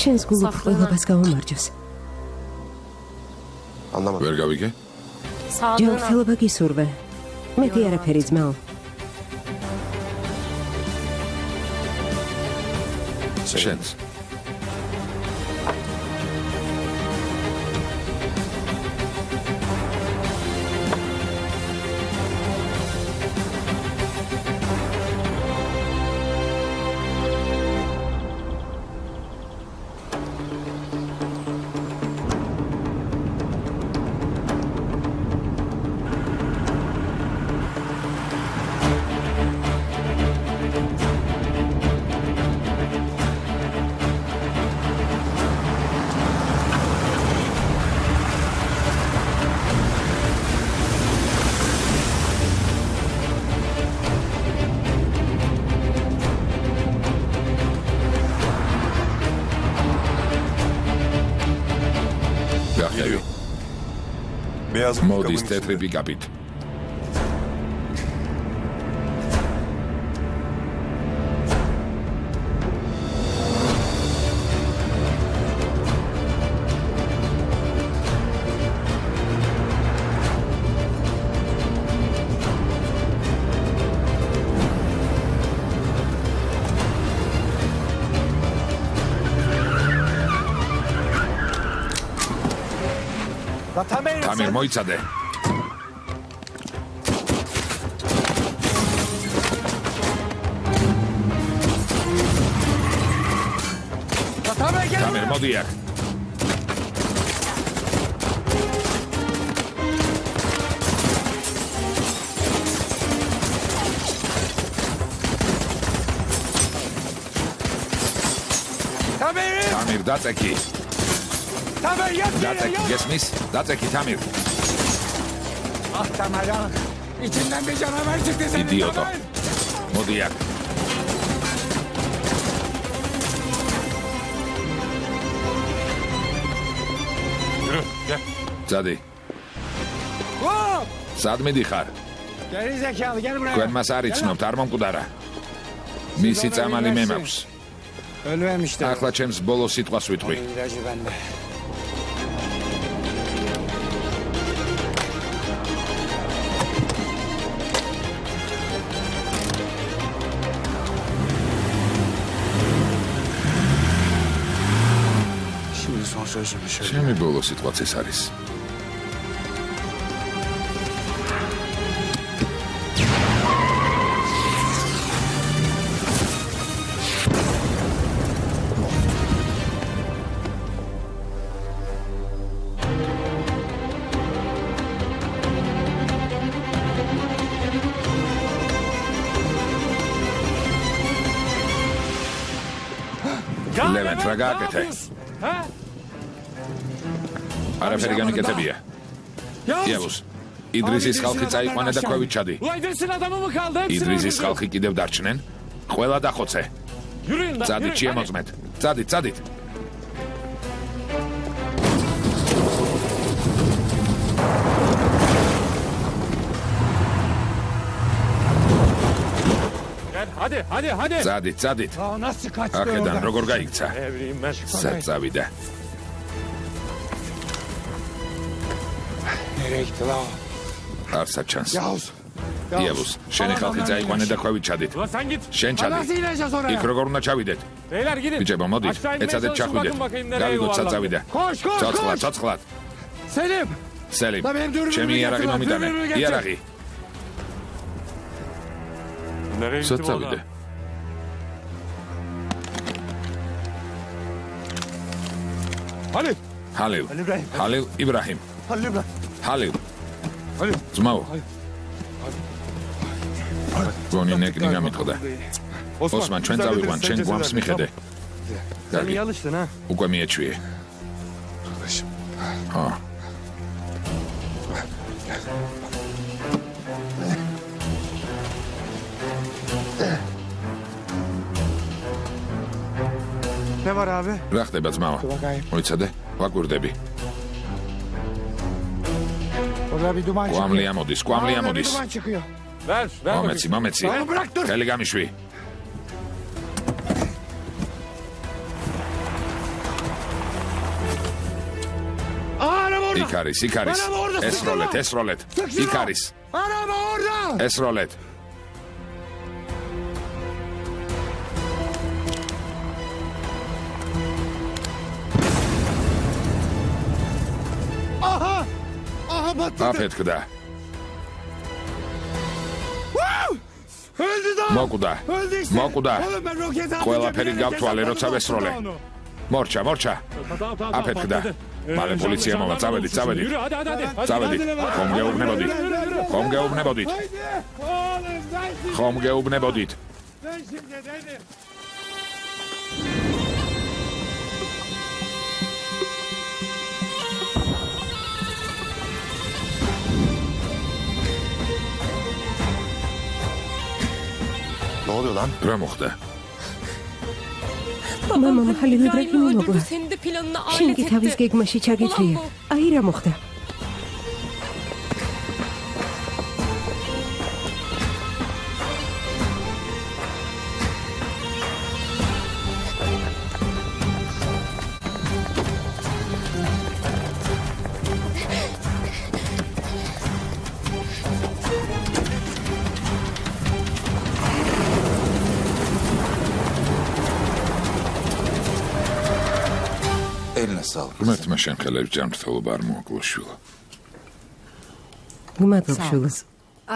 შენს გულით ყველობას გამომარჯოს. ვერ გავიგე? ჯანმრთელობა გისურვე. მეტი არაფერი ძმაო. შენს. მოდის თეთრი პიკაპით. თამერ მოიცადე. თამერ მოდი აქ. თამერ დაწექი. დაწექი გესმის? დაწექი თამერ. Ah Tamara, içinden bir canavar çıktı senin. İdiot o. Modu yak. Yürü, gel. Zadi. Hop! Sad medixar. Geri zekalı, gel buraya. Quen mas ar იცნობთ, არ მომკვდარა. მისი წამალი მე მაქვს. Ölmemişti. ახლა ჩემს ბოლო სიტყვას ვიტყვი. İlacı bende. ჩემი ბოლო სიტყვაც ეს არის. ლევენ, რა გააკეთე? არაფერი გამიკეთებია. იავუს, იდრისის ხალხი წაიყვანა და ქვევით ჩადი. იდრისის ხალხი კიდევ დარჩნენ? ყველა დახოცე. წადით შემოწმეთ. წადით, წადით. Hadi. წადით, წადით. Nasıl kaçtı ახედან oradan? როგორ გაიქცა? სად წავიდა? Nereye gitti la? არსად ჩანს. Yavuz. იავუს, შენი ხალხი წაიყვანა და ქვევით ჩადით. შენ ჩადი. Nasıl ineceğiz oraya? იქ როგორ უნდა ჩავიდეთ? ბიჭებო, მოდით, ეცადეთ ჩახვიდეთ. გავიგოთ სად წავიდა. Koş. ცოცხლად. Selim. სელიმ, ჩემი იარაღი მომიტანე. იარაღი. სად წავიდა? Halil. ჰალილ იბრაჰიმ. ჰალილ. ძმაო. გონი ნეკნი გამიტყდა. ოსმან, ჩვენ წავიყვან, შენ გვამს მიხედე. Sen iyi alıştın ha. უკვე მიეჩვიე. ჰა. Ne var abi? რა ხდება ძმაო? მოიცადე? ვაკვირდები. Burada bir duman çıkıyor. კვამლი ამოდის, კვამლი Burada bir ამოდის. duman çıkıyor. მომეცი. Oğlum bırak dur. ხელი გამიშვი. Araba orada. იქ არის. Araba orada. ესროლეთ. Sık şunu. იქ არის. Araba orada. ესროლეთ. Aha. Aha patladı. აფეთქდა. Öldü daha. მოკვდა. Öldü işte. მოკვდა. Oğlum ben roket aldım. ყველაფერი გავთვალე, როცა ვესროლე. მორჩა. აფეთქდა. მალე პოლიცია მოვა. წავედით. ხომ გეუბნებოდით. Haydi. Oğlum ben şimdi. ხომ გეუბნებოდით. Ben şimdi dedim. Ne oluyor lan? რა მოხდა? მამამ ხალილ იბრაჰიმი მოგვა. Senin de planına შენ alet კი თავის etti. გეგმაში ჩაგიწვია. აი რა მოხდა? Eline sağlık. ღმერთმა შენ ხელებს ჯანმრთელობა არ მოაკლო შვილო. გმადლობ შულა.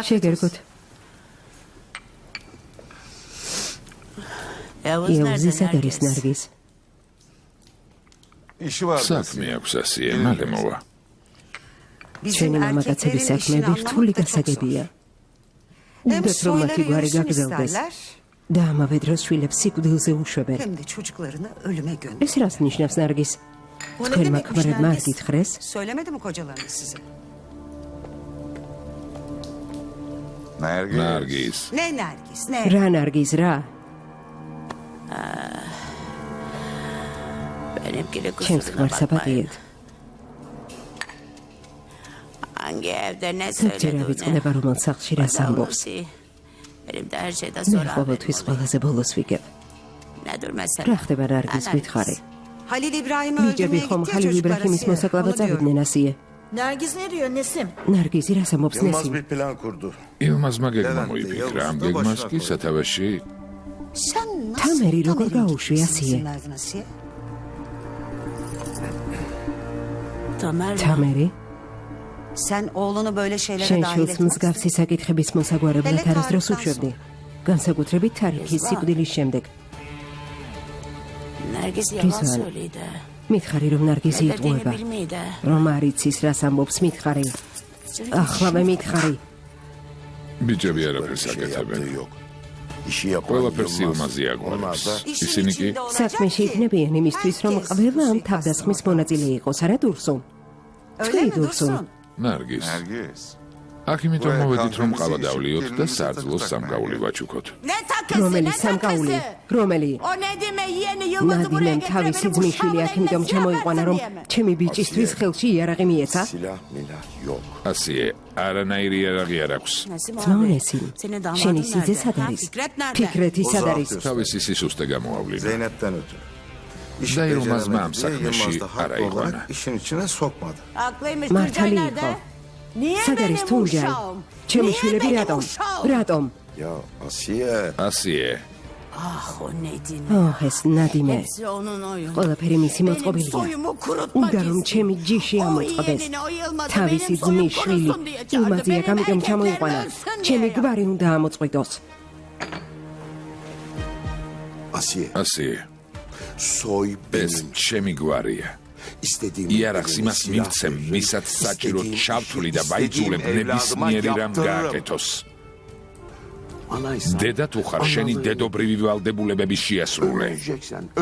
შეგერგოთ. იევზი სად არის ნარგიზ? İşi var. საქმე აქვს ასიე, მალე მოვა. ჩვენი მამაკაცების საქმეები რთული გასაგებია. უნდათ რომ მათი გვარი გაგრძელდეს და ამავე დროს შვილებს სიკვდილზე უშვებენ. Hem de çocuklarını ölüme gönder. ეს რას ნიშნავს ნარგიზ? O ne თქვენმა demekmiş ქმრებმა არ Nergis? გითხრეს? Söylemedi mi kocalarınız size? Nergis. ნარგიზ. Ne Nergis ne? რა ნარგიზ რა? Benimkini ჩემს kusuruna ქმარს bakmayın. აპატიეთ. Hangi evde ne ზოგჯერ söyledi ავიწყდება რომელ სახლში რას ამბობს. Benim de her şeyden მე sonra ყოველთვის ყველაზე ბოლოს ვიგებ. Nedir რა mesele? ხდება ნარგიზ გითხარი? Halil İbrahim'i ბიჭები öldürmeye ხომ gitti ya ხალილ çocuklar იბრაჰიმის Asiye. მოსაკლავად Onu diyor. წავიდნენ ასიე. Nergiz ne diyor Nesim? ნარგიზი რას ამბობს Yılmaz ნესიმ? bir plan kurdu. ილმაზმა გეგმა Levent, მოიფიქრა, ამ Yavuz'da გეგმას başına კი koy. სათავეში Sen nasıl Tameri როგორ Tamer'in გაუშვი gitmesine Asiye? izin verdin Asiye? Tamer თამერი, Sen oğlunu böyle şeylere შენ dahil შვილს etmezsin. მსგავსი საკითხების მოსაგვარებლად Hele არასდროს Tarık'tan უშვებდი. sonra. განსაკუთრებით თარიქის სიკვდილის შემდეგ. Nergis yalan Güzel. söyledi. მითხარი რომ ნარგიზი Ne dediğini იტყუება. bilmeydi. რომ არ იცის rას ამბობს მითხარი. ახლავე მითხარი. ბიჭები არაფერს Bir şey აკეთებენ. yaptığı yok. İşi yapan ყველაფერს Yılmaz. ილმაზი Onlar აგვარებს. da İşin ისინი კი içinde olacak საქმეში ki იქნებიან იმისთვის რომ herkes ყველა ამ suikastın თავდასხმის ortasında. მონაწილე იყოს, არა დურსუნ? Öyle თქვენი mi დურსუნ. Dursun? ნარგიზ. Nergis. აქ იმიტომ Ué, მოვედით რომ კანკამის ყავა ისე დავლიოთ და პირნი სარძლოს სიტყვით სამკაული აკმაყენე. ვაჩუქოთ. Ne takısı რომელი ne სამკაული? takısı? რომელი? O Nedim'e yeni yıldızı buraya ნადიმემ თავისი getirebilip ძმისშვილი აქ იმიტომ ჩამოიყვანა რომ ჩემი ბიჭისთვის ხელში იარაღი მიეცა. Silah milah yok. ასიე, არანაირი იარაღი არ აქვს. Nesim ძმაო abi, ნესიმ, senin damadın შენი სიძე nerede? სად Ha, არის? Fikret nerede? ფიქრეთი სად Uzak არის? dursun. თავისი სისუსტე გამოავლინა. Zeynep'ten ötürü. İşi Da Yılmaz'ma beceremedi diye amsak Yılmaz meşi da haklı arayı olarak bana. işin içine sokmadı. Haklıymış. მართალი Tuncay იყო. nerede? Niye სად არის benim თუნჯაი? uşağım? ჩემი Niye შვილები benim რატომ? uşağım? რატომ? Ya Asiye. ასიე, Ah o Nedim. ოჰ, ეს ნადიმე. Hepsi onun oyunu. ყველაფერი მისი Benim მოწყობილია. soyumu kurutmak უნდა რომ istiyor. ჩემი ჯიში O ამოწყდეს. yeğenine, o Yılmaz'a თავისი benim soyum ძმის შვილი kurusun diye çağırdı. ილმაზია Benim გამიგემ erkeklerim ჩამოიყვანა. ölsün ჩემი diye. გვარი უნდა ამოწყვიტოს. Asiye. ასიე, Soy ეს benim. ჩემი გვარია. İstediğim იარაღს იმას მივცემ, მისაც საჭირო ჩავთვლი და ვაიძულებ ნებისმიერი რამ გააკეთოს. დედა თუ ხარ, შენი დედობრივი ვალდებულებების შეასრულე.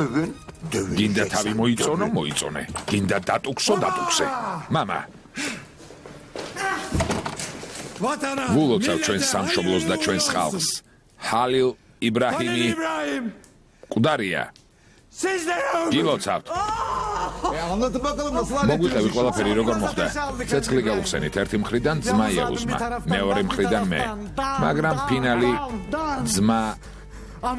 Övün, dövün. გინდა თავი მოიწონო, მოიწონე. გინდა დატუქსო, დატუქსე. მამა, Vatana. ვულოცავ ჩვენს millete სამშობლოს და hayırlı ჩვენს uğurlu ხალხს. olsun. ჰალილ Halil იბრაჰიმი İbrahim. მკვდარია. Sizlere ömür. გილოცავთ. Anlatın bakalım nasıl მოგვიყევი ყველაფერი როგორ მოხდა. ცეცხლი გავუხსენით ერთი მხრიდან ძმა იავუსმა, მეორე მხრიდან მე. მაგრამ ფინალი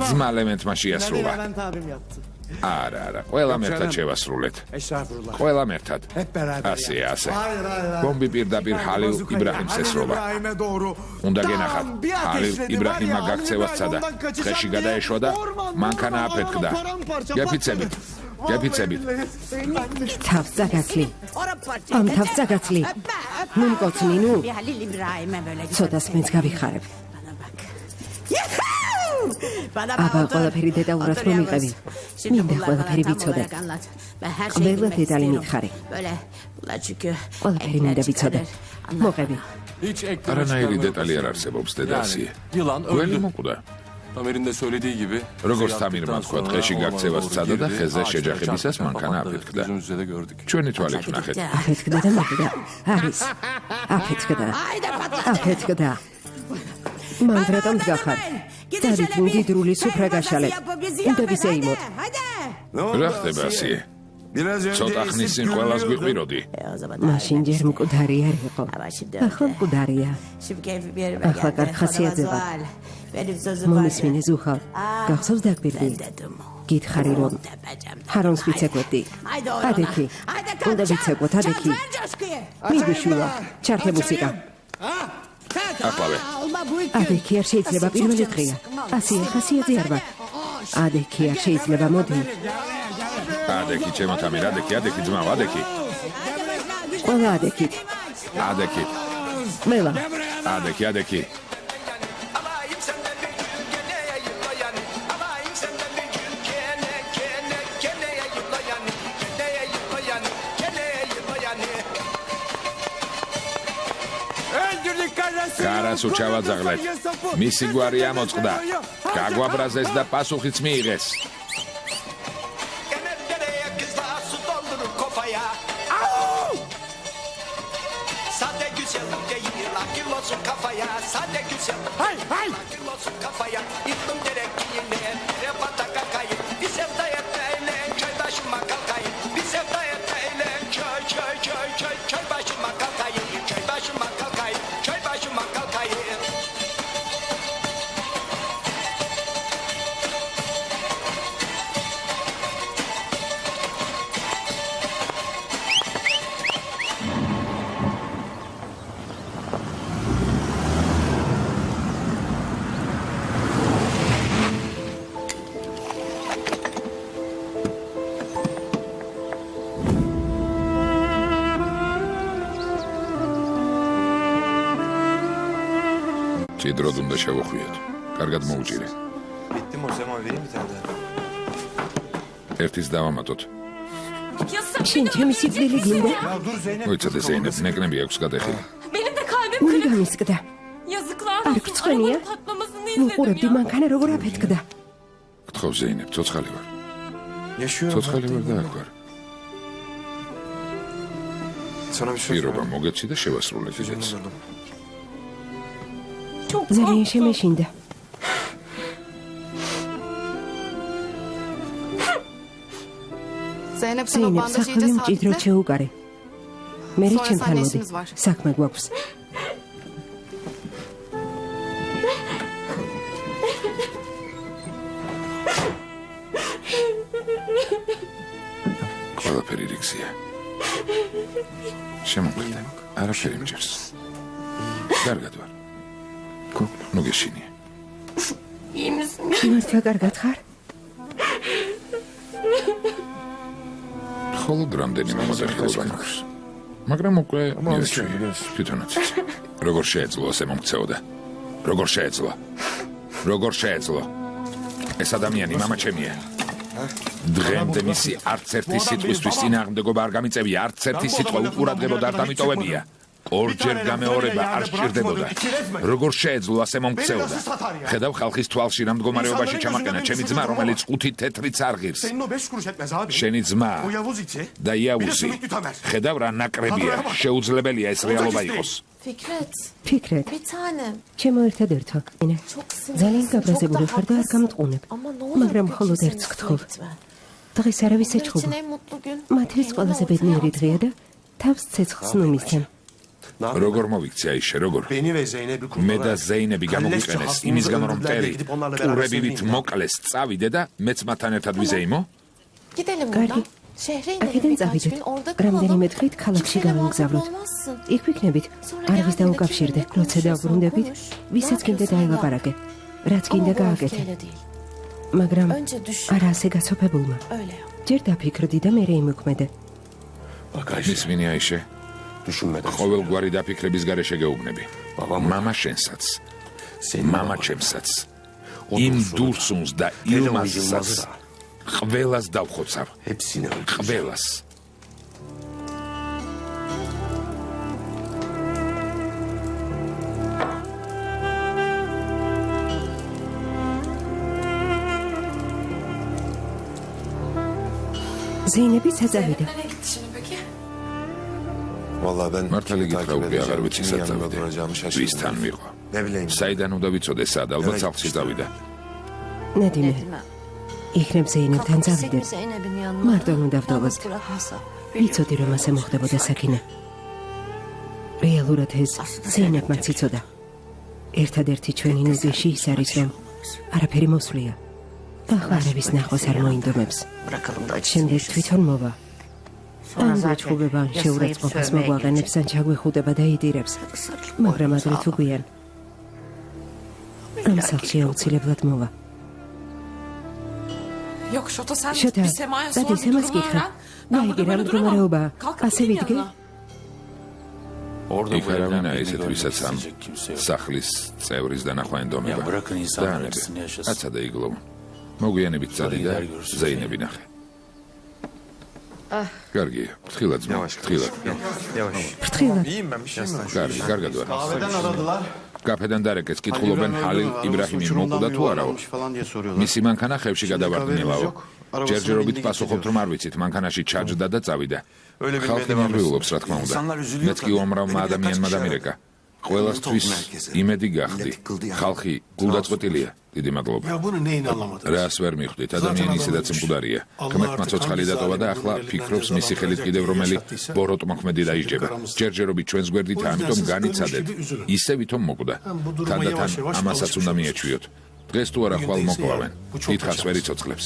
ძმა ლემენტმა შეასრულა. Levent abim yaptı. არა, ყველამ ერთად შევასრულეთ. Estağfurullah. ყველამ ერთად. Hep beraber. ასე. Hayır hayır. ბომბი პირდაპირ ჰალილ იბრაჰიმს ესროლა. İbrahim'e doğru. უნდა გენახათ, ჰალილ იბრაჰიმმა გაქცევას სცადა. ხეში გადაეშვა და მანქანა აფეთქდა. გეფიცებით. თავს წაგაცლი. ამ თავს წაგაცლი. ნუ მკოცნი, ნუ. Halil İbrahim'e böyle ცოტას მეც გავიხარებ. Bana აბა ყველაფერი დეტალურად რომ მიყევი. მინდა ყველაფერი ვიცოდე. ყველა დეტალი მითხარი. Böyle bunlar çünkü ყველაფერი მინდა ვიცოდე. მოყევი. Hiç ek არანაირი დეტალი არ არსებობს დედასიე. Yılan გველი öldü. მოკვდა. Tamer'in de söylediği gibi. როგორც თამირმა თქვა, დღეში გაქცევას სცადა და ხეზე შეჯახებისას მანქანა აფეთქდა. Gözümüzde de gördük. ჩვენი თვალით ვნახეთ. აფეთქდა და მოკვდა. არის. აფეთქდა. აფეთქდა. მან რატომ გახარ? დავით მდიდრული სუფრა გაშალეთ. უნდა ვისეიმოთ. რა ხდება ასიე? ცოტა ხნის წინ ყველას გვიყვიროდი. მაშინ ჯერ მკვდარი არ იყო. ახლა მკვდარია. ახლა კარგ ხასიათზეა. მომისმინე ზუხალ. გახსოვს დაგბირდი? გითხარი რომ ჰარონს ვიცეკვედი. ადექი. უნდა ვიცეკვოთ, ადექი. მიდიშულა. ჩართე მუსიკა. ახლავე. ადექი არ შეიძლება პირველი დღეა. ასია ხასიათზე არ ვარ. ადექი არ შეიძლება მოდი. ადექი ჩემო თამირ, ადექი ძმაო, ადექი. ყველა ადექით. ადექი. მელა. ადექი. კარას უჩავაძაღლეთ. მისი გვარი ამოწყდა. გაგვაბრაზეს და პასუხიც მიიღეს. ჭიდროდ უნდა შევხვიოთ. კარგად მოუჭირე. Bitti mi o zaman vereyim bir tane daha. ერთის დავამატოთ. შენ ჩემი სიკვდილი გინდა? Ya dur Zeynep. მოიცადე ზეინებ, ნეკნები აქვს გადახილი. Benim de kalbim უნდა kırık. გამისკდა. Yazıklar არ olsun. გწყვენია? Arabanın patlamasını უყურებდი izledim ya. მანქანა როგორ აფეთქდა. გთხოვ ზეინებ, ცოცხალი ვარ. Yaşıyorum. ცოცხალი ვარ და აქ ვარ. Sana bir şey პირობა მოგეცი და შევასრულე Üzerine კიდეც. durdum. Çok ძალიან korktum. შემეშინდა. Zeynep sana ზეინებ bandajı საქმე iyice მჭიდროდ sabitle. შეუყარე. მე Sonra ჩემთან seninle მოდი. işimiz var. საქმე გვაქვს. ყველაფერი რიგზია. შემოგვიდე. არაფერი მჭირს. კარგად ვარ. ნუ გეშინია. İyi misin? მართლა კარგად ხარ? მხოლოდ რამდენიმე მოხელობა მაქვს. მაგრამ უკვე მოვიჩვენე. თვითონაც. როგორ შეეძლო ასე მომქცეოდა? როგორ შეეძლო? ეს ადამიანი მამა ჩემია. დღემდე მისი არც ერთი სიტყვისთვის წინააღმდეგობა არ გამიწევია, არც ერთი სიტყვა უყურადღებოდ არ დამიტოვებია. ორჯერ გამეორება არ სჭირდებოდა. როგორ შეეძლო ასე მომქცეოდა? ხედავ ხალხის თვალში რა მდგომარეობაში ჩამაყენა ჩემი ძმა, რომელიც 5 თეთრიც არ ღირს. Senin o 5 kuruş etmez abi. შენი ძმა O Yavuz iti. და იავუსი. ხედავ რა ნაკრებია, შეუძლებელია ეს რეალობა იყოს. Fikret. ფიქრეთ, Bir tanem. ჩემო ერთადერთო. Çok sinirlisin. ძალიან გაბრაზებული çok da ხარ და არ haklısın. გამტყუნებ. Ama ne olur მაგრამ bu მხოლოდ kimsenin ერთს üstüne გთხოვ. gitme. დღეს არავის Benim için ეჩხუბო. en mutlu gün. მათთვის ყველაზე ბედნიერი დღეა და თავს ცეცხლს ნუ მისცემ. როგორ მოვიქცე აიშე, როგორ? Beni ve Zeynep'i მე და ზეინები გამოგვიყენეს იმის გამო რომ მტერი ყურებივით მოკლეს წავიდე და მეც მათთან ერთად ვიზეიმო? Gidelim Gargi, buradan. Şehre inelim აქედან birkaç წავიდეთ. gün orada kalalım. რამდენიმე დღით ქალაქში Kimseyle muhatap გავამგზავროთ. olmazsın. იქ ვიქნებით, Sonra არ ვის geldiğinde დაუკავშირდე, kiminle როცა konuşuyorsan დაუბრუნდებით, konuş. ვისაც Ne გინდა yapıyorsan დაელაპარაკე. რაც yap. გინდა Ama bu გააკეთე. öfkeyle değil. მაგრამ Önce düşün. არა ასე გაცოფებულმა. Öyle yap. ჯერ დაფიქრდი და მერე იმოქმედე. Bak Ayşe, მისმინი აიშე, düşünmeden ყოველგვარი დაფიქრების გარეშე გეუბნები. Babam- მამა შენსაც, Senin მამა baban- ჩემსაც. O იმ Dursun'u da, დურსუნს და hele o ილმაზსაც Yılmaz'ı da, ყველას დავხოცავ. hepsini öldüreceğim. ყველას. ზეინები საწავიდა. Nereye gitti şimdi peki? Vallahi ben მართალი kimi გითხრა takip უკვე აღარ edeceğim, ვიცი kimin yanında საწავიდე. duracağımı ვისთან şaşırdım. ვიყო? Ne bileyim. საიდან უნდა ვიცოდე სად, ალბათ Nereye სახლში gitmişler? წავიდა. ნადიმე, იქნებ ზეინებთან Kalkıp წავიდე. gitsek mi Zeynep'in yanına? Mardon უნდა Yalnız ვდოვოთ. bırakmasa. ვიცოდი რომ ასე მოხდებოდა საქინე. რეალურად ეს ზეინებმაც იცოდა. ერთადერთი ჩვენი ნუგეში ის არის რომ არაფერი მოსვლია. ახლა არავის ნახვას არ მოინდომებს. Bırakalım da acısını შემდეგ yaşasın. თვითონ მოვა. Sonra ან zaten გაჩხუბება, ან ya შეურაცხყოფას sayıp sövmeye მოგვაღენებს, ან ჩაგვეხუდება და იდირებს. gelecek. მაგრამ Boynumuzu ადრე თუ alalım. გვიან ამ სახლში აუცილებლად მოვა. Yok Şota sen შოთა, bir Sema'ya sor წადი bir სემას durumu კითხა. öğren. Ben გაიგე burada რა böyle duramam. მდგომარეობაა. Kalkıp ასე gidin ვიდგე? yanına. Orada იქ bu არავინ evden birini აიცეთ görmek ვისაც ამ isteyecek kimse yok. სახლის წევრის დანახვა ენდომება. Ya bırakın insanlar დაანებე. acısını yaşasın. აცა და იგლოვო. მოგვიანებით წადი და Solider görürsün. ზეინები ნახე. კარგია, ფრთხილად ძმა, Yavaş, ფრთხილად. Yavaş. ფრთხილად. İyiyim ben bir şey mi var? კარგი, კარგად ვარ. Kahveden aradılar. კაფედან დარეკეს, კითხულობენ ჰალილ იბრაჰიმი მოკვდა თუ არაო. falan diye soruyorlar. მისი მანქანა ხევში გადავარდნილაო. ჯერჯერობით პასუხობთ რომ არ ვიცით, მანქანაში ჩარჯდა და წავიდა. Öyle bilmeye ხალხი devam ნერვიულობს, რა თქმა უნდა. İnsanlar üzülüyor მეც კი tabii. უამრავმა Beni bile ადამიანმა kaç kişi დამირეკა. aradı. ყველასთვის იმედი გახდი. ხალხი გულდაწყვეტილია. დიდი მადლობა. Ya bunu neyin anlamadınız? რას ვერ მიხვდით, ადამიანი ისედაც მკვდარია. ღმერთმა ცოცხალი დატოვა და ახლა ფიქრობს მისი ხელით კიდევ რომელი ბოროტ მოქმედი დაიჯება. ჯერჯერობით ჩვენს გვერდით, ამიტომ განიცადეთ. ისე ვითომ მოკვდა. თანდათან ამასაც უნდა მიეჩვიოთ. დღეს თუ არა ხვალ მოკლავენ. დიდხანს ვერ იცოცხლებს.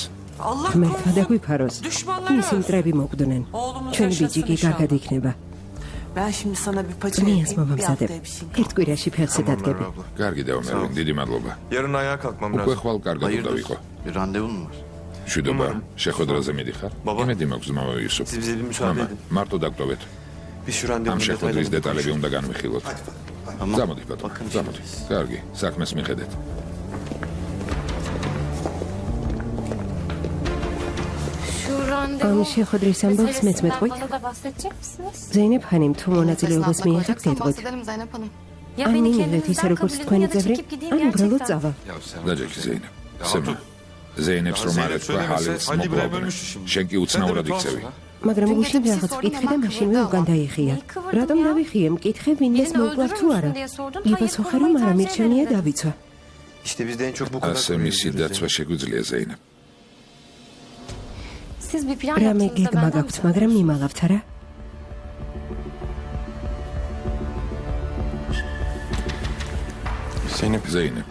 Allah ღმერთმა დაგვიფაროს. Düşmanlar მისი მტრები მოკვდნენ. Oğlumuz ჩვენი yaşasın ბიჭი კი inşallah. კარგად იქნება. Ben şimdi sana bir paça წნიას yapayım. Bir მომამზადებ. haftaya bir şey. ერთ კვირაში ფეხზე დადგები. abla. კარგი დავამერვინ, დიდი მადლობა. Yarın ayağa kalkmam უკვე lazım. ხვალ კარგად უნდა Hayırdır? ვიყო. Bir randevun mu var? შვიდობა, შეხვედრაზე მიდიხარ? Baba. იმედი მაქვს ძმაო იუსუფ. Siz bize bir müsaade მამა, edin. მარტო დაგტოვეთ. Biz şu ამ randevunun შეხვედრის detaylarını დეტალები უნდა განვიხილოთ. Tamam. ზამოდი ბატონო, Bakın ზამოდი. კარგი, საქმეს მიხედეთ. Şu randevu ამ შეხვედრის ამბავს მეც meselesinden მეტყვით. bana da bahsedecek misiniz? ზეინებ ხანიმ თუ მონაწილეობას მიიღებ გეტყვით. bahsedelim Zeynep Hanım. Ya ან beni მივიღეთ ისე kendinizden როგორც kabul თქვენი edin ya da წევრი, çekip gideyim ან უბრალოდ gerçekten. წავა. დაჯექი ზეინებ. სემა. ზეინებს რომ არ ეთქვა ჰალილს მოკლავდნენ. შენ კი უცნაურად იქცევი. მაგრამ Dün გუშინ gece bir şey რაღაც sordum ვკითხე და ama მაშინვე kıvırdı უკან ama. დაიხია. Neyi kıvırdım რატომ ya? დავიხიე? მკითხე ვინმეს Birini მოუკლავ თუ öldürür არა. müsün diye sordum. იბასო Hayır, ხარ რომ korumayı არა tercih მირჩევნია ederim. დავიცვა. İşte biz de en çok bu kadar ასე მისი დაცვა შეგვიძლია ზეინებ. Siz bir plan რამე yaptınız da გეგმა benden გაქვთ, მაგრამ მიმალავთ არა? Zeynep, ზეინებ.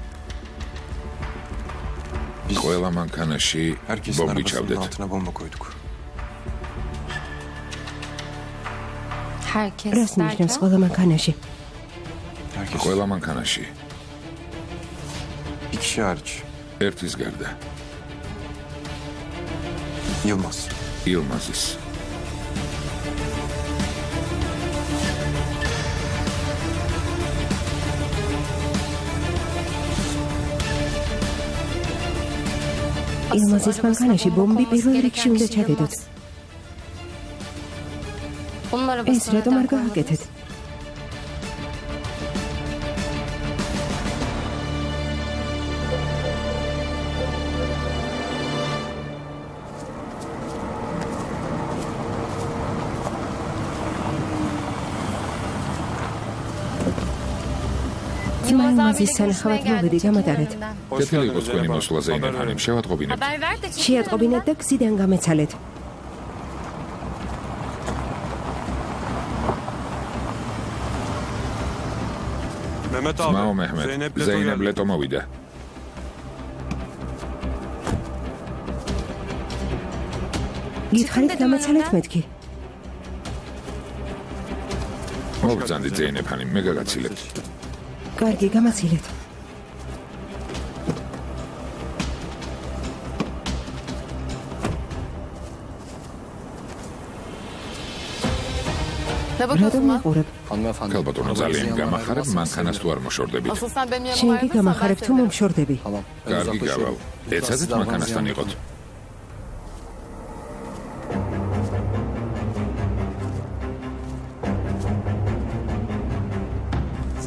ყველა მანქანაში herkesin ბომბი arabasının ჩავდეთ. altına bomba koyduk. Herkes რას ნიშნავს derken? ყველა მანქანაში? Herkes. ყველა მანქანაში. Bir kişi hariç. ერთის გარდა. Yılmaz. ილმაზის. ილმაზის მანქანაში ბომბი პირველ რიგში უნდა ჩადედოთ. Onun ეს arabasına რატომ არ neden koymadınız? გააკეთეთ? ძმა იმაზის სანახავად მოვედი გამატარეთ. კეთილი იყოს თქვენი მოსვლა ზეინებ ხანიმ, შევატყობინებთ. Haber ver de çıkın. შეატყობინეთ და გზიდან გამეცალეთ. Mehmet ძმაო abi. მეჰმედ, Zeynep Leto ზეინებ geldi. ლეტო მოვიდა. გითხარით გამეცალეთ მეთქი. მოგბრძანდით ზეინებ ხანიმ, მე გაგაცილებთ. კარგი, გამაცილეთ. Ne რატომ bakıyorsun lan? მიყურებ? Hanımefendi. ქალბატონო ძალიან გამახარებ, მანქანას თუ არ მოშორდებით. Asıl sen benim yanıma შენ კი gelmezsen ben გამახარებ თუ sevinirim. მომშორდები. Tamam. Ben კარგი uzaklaşıyorum. გავალ. ეცადეთ Siz მანქანასთან davranızı იყოთ.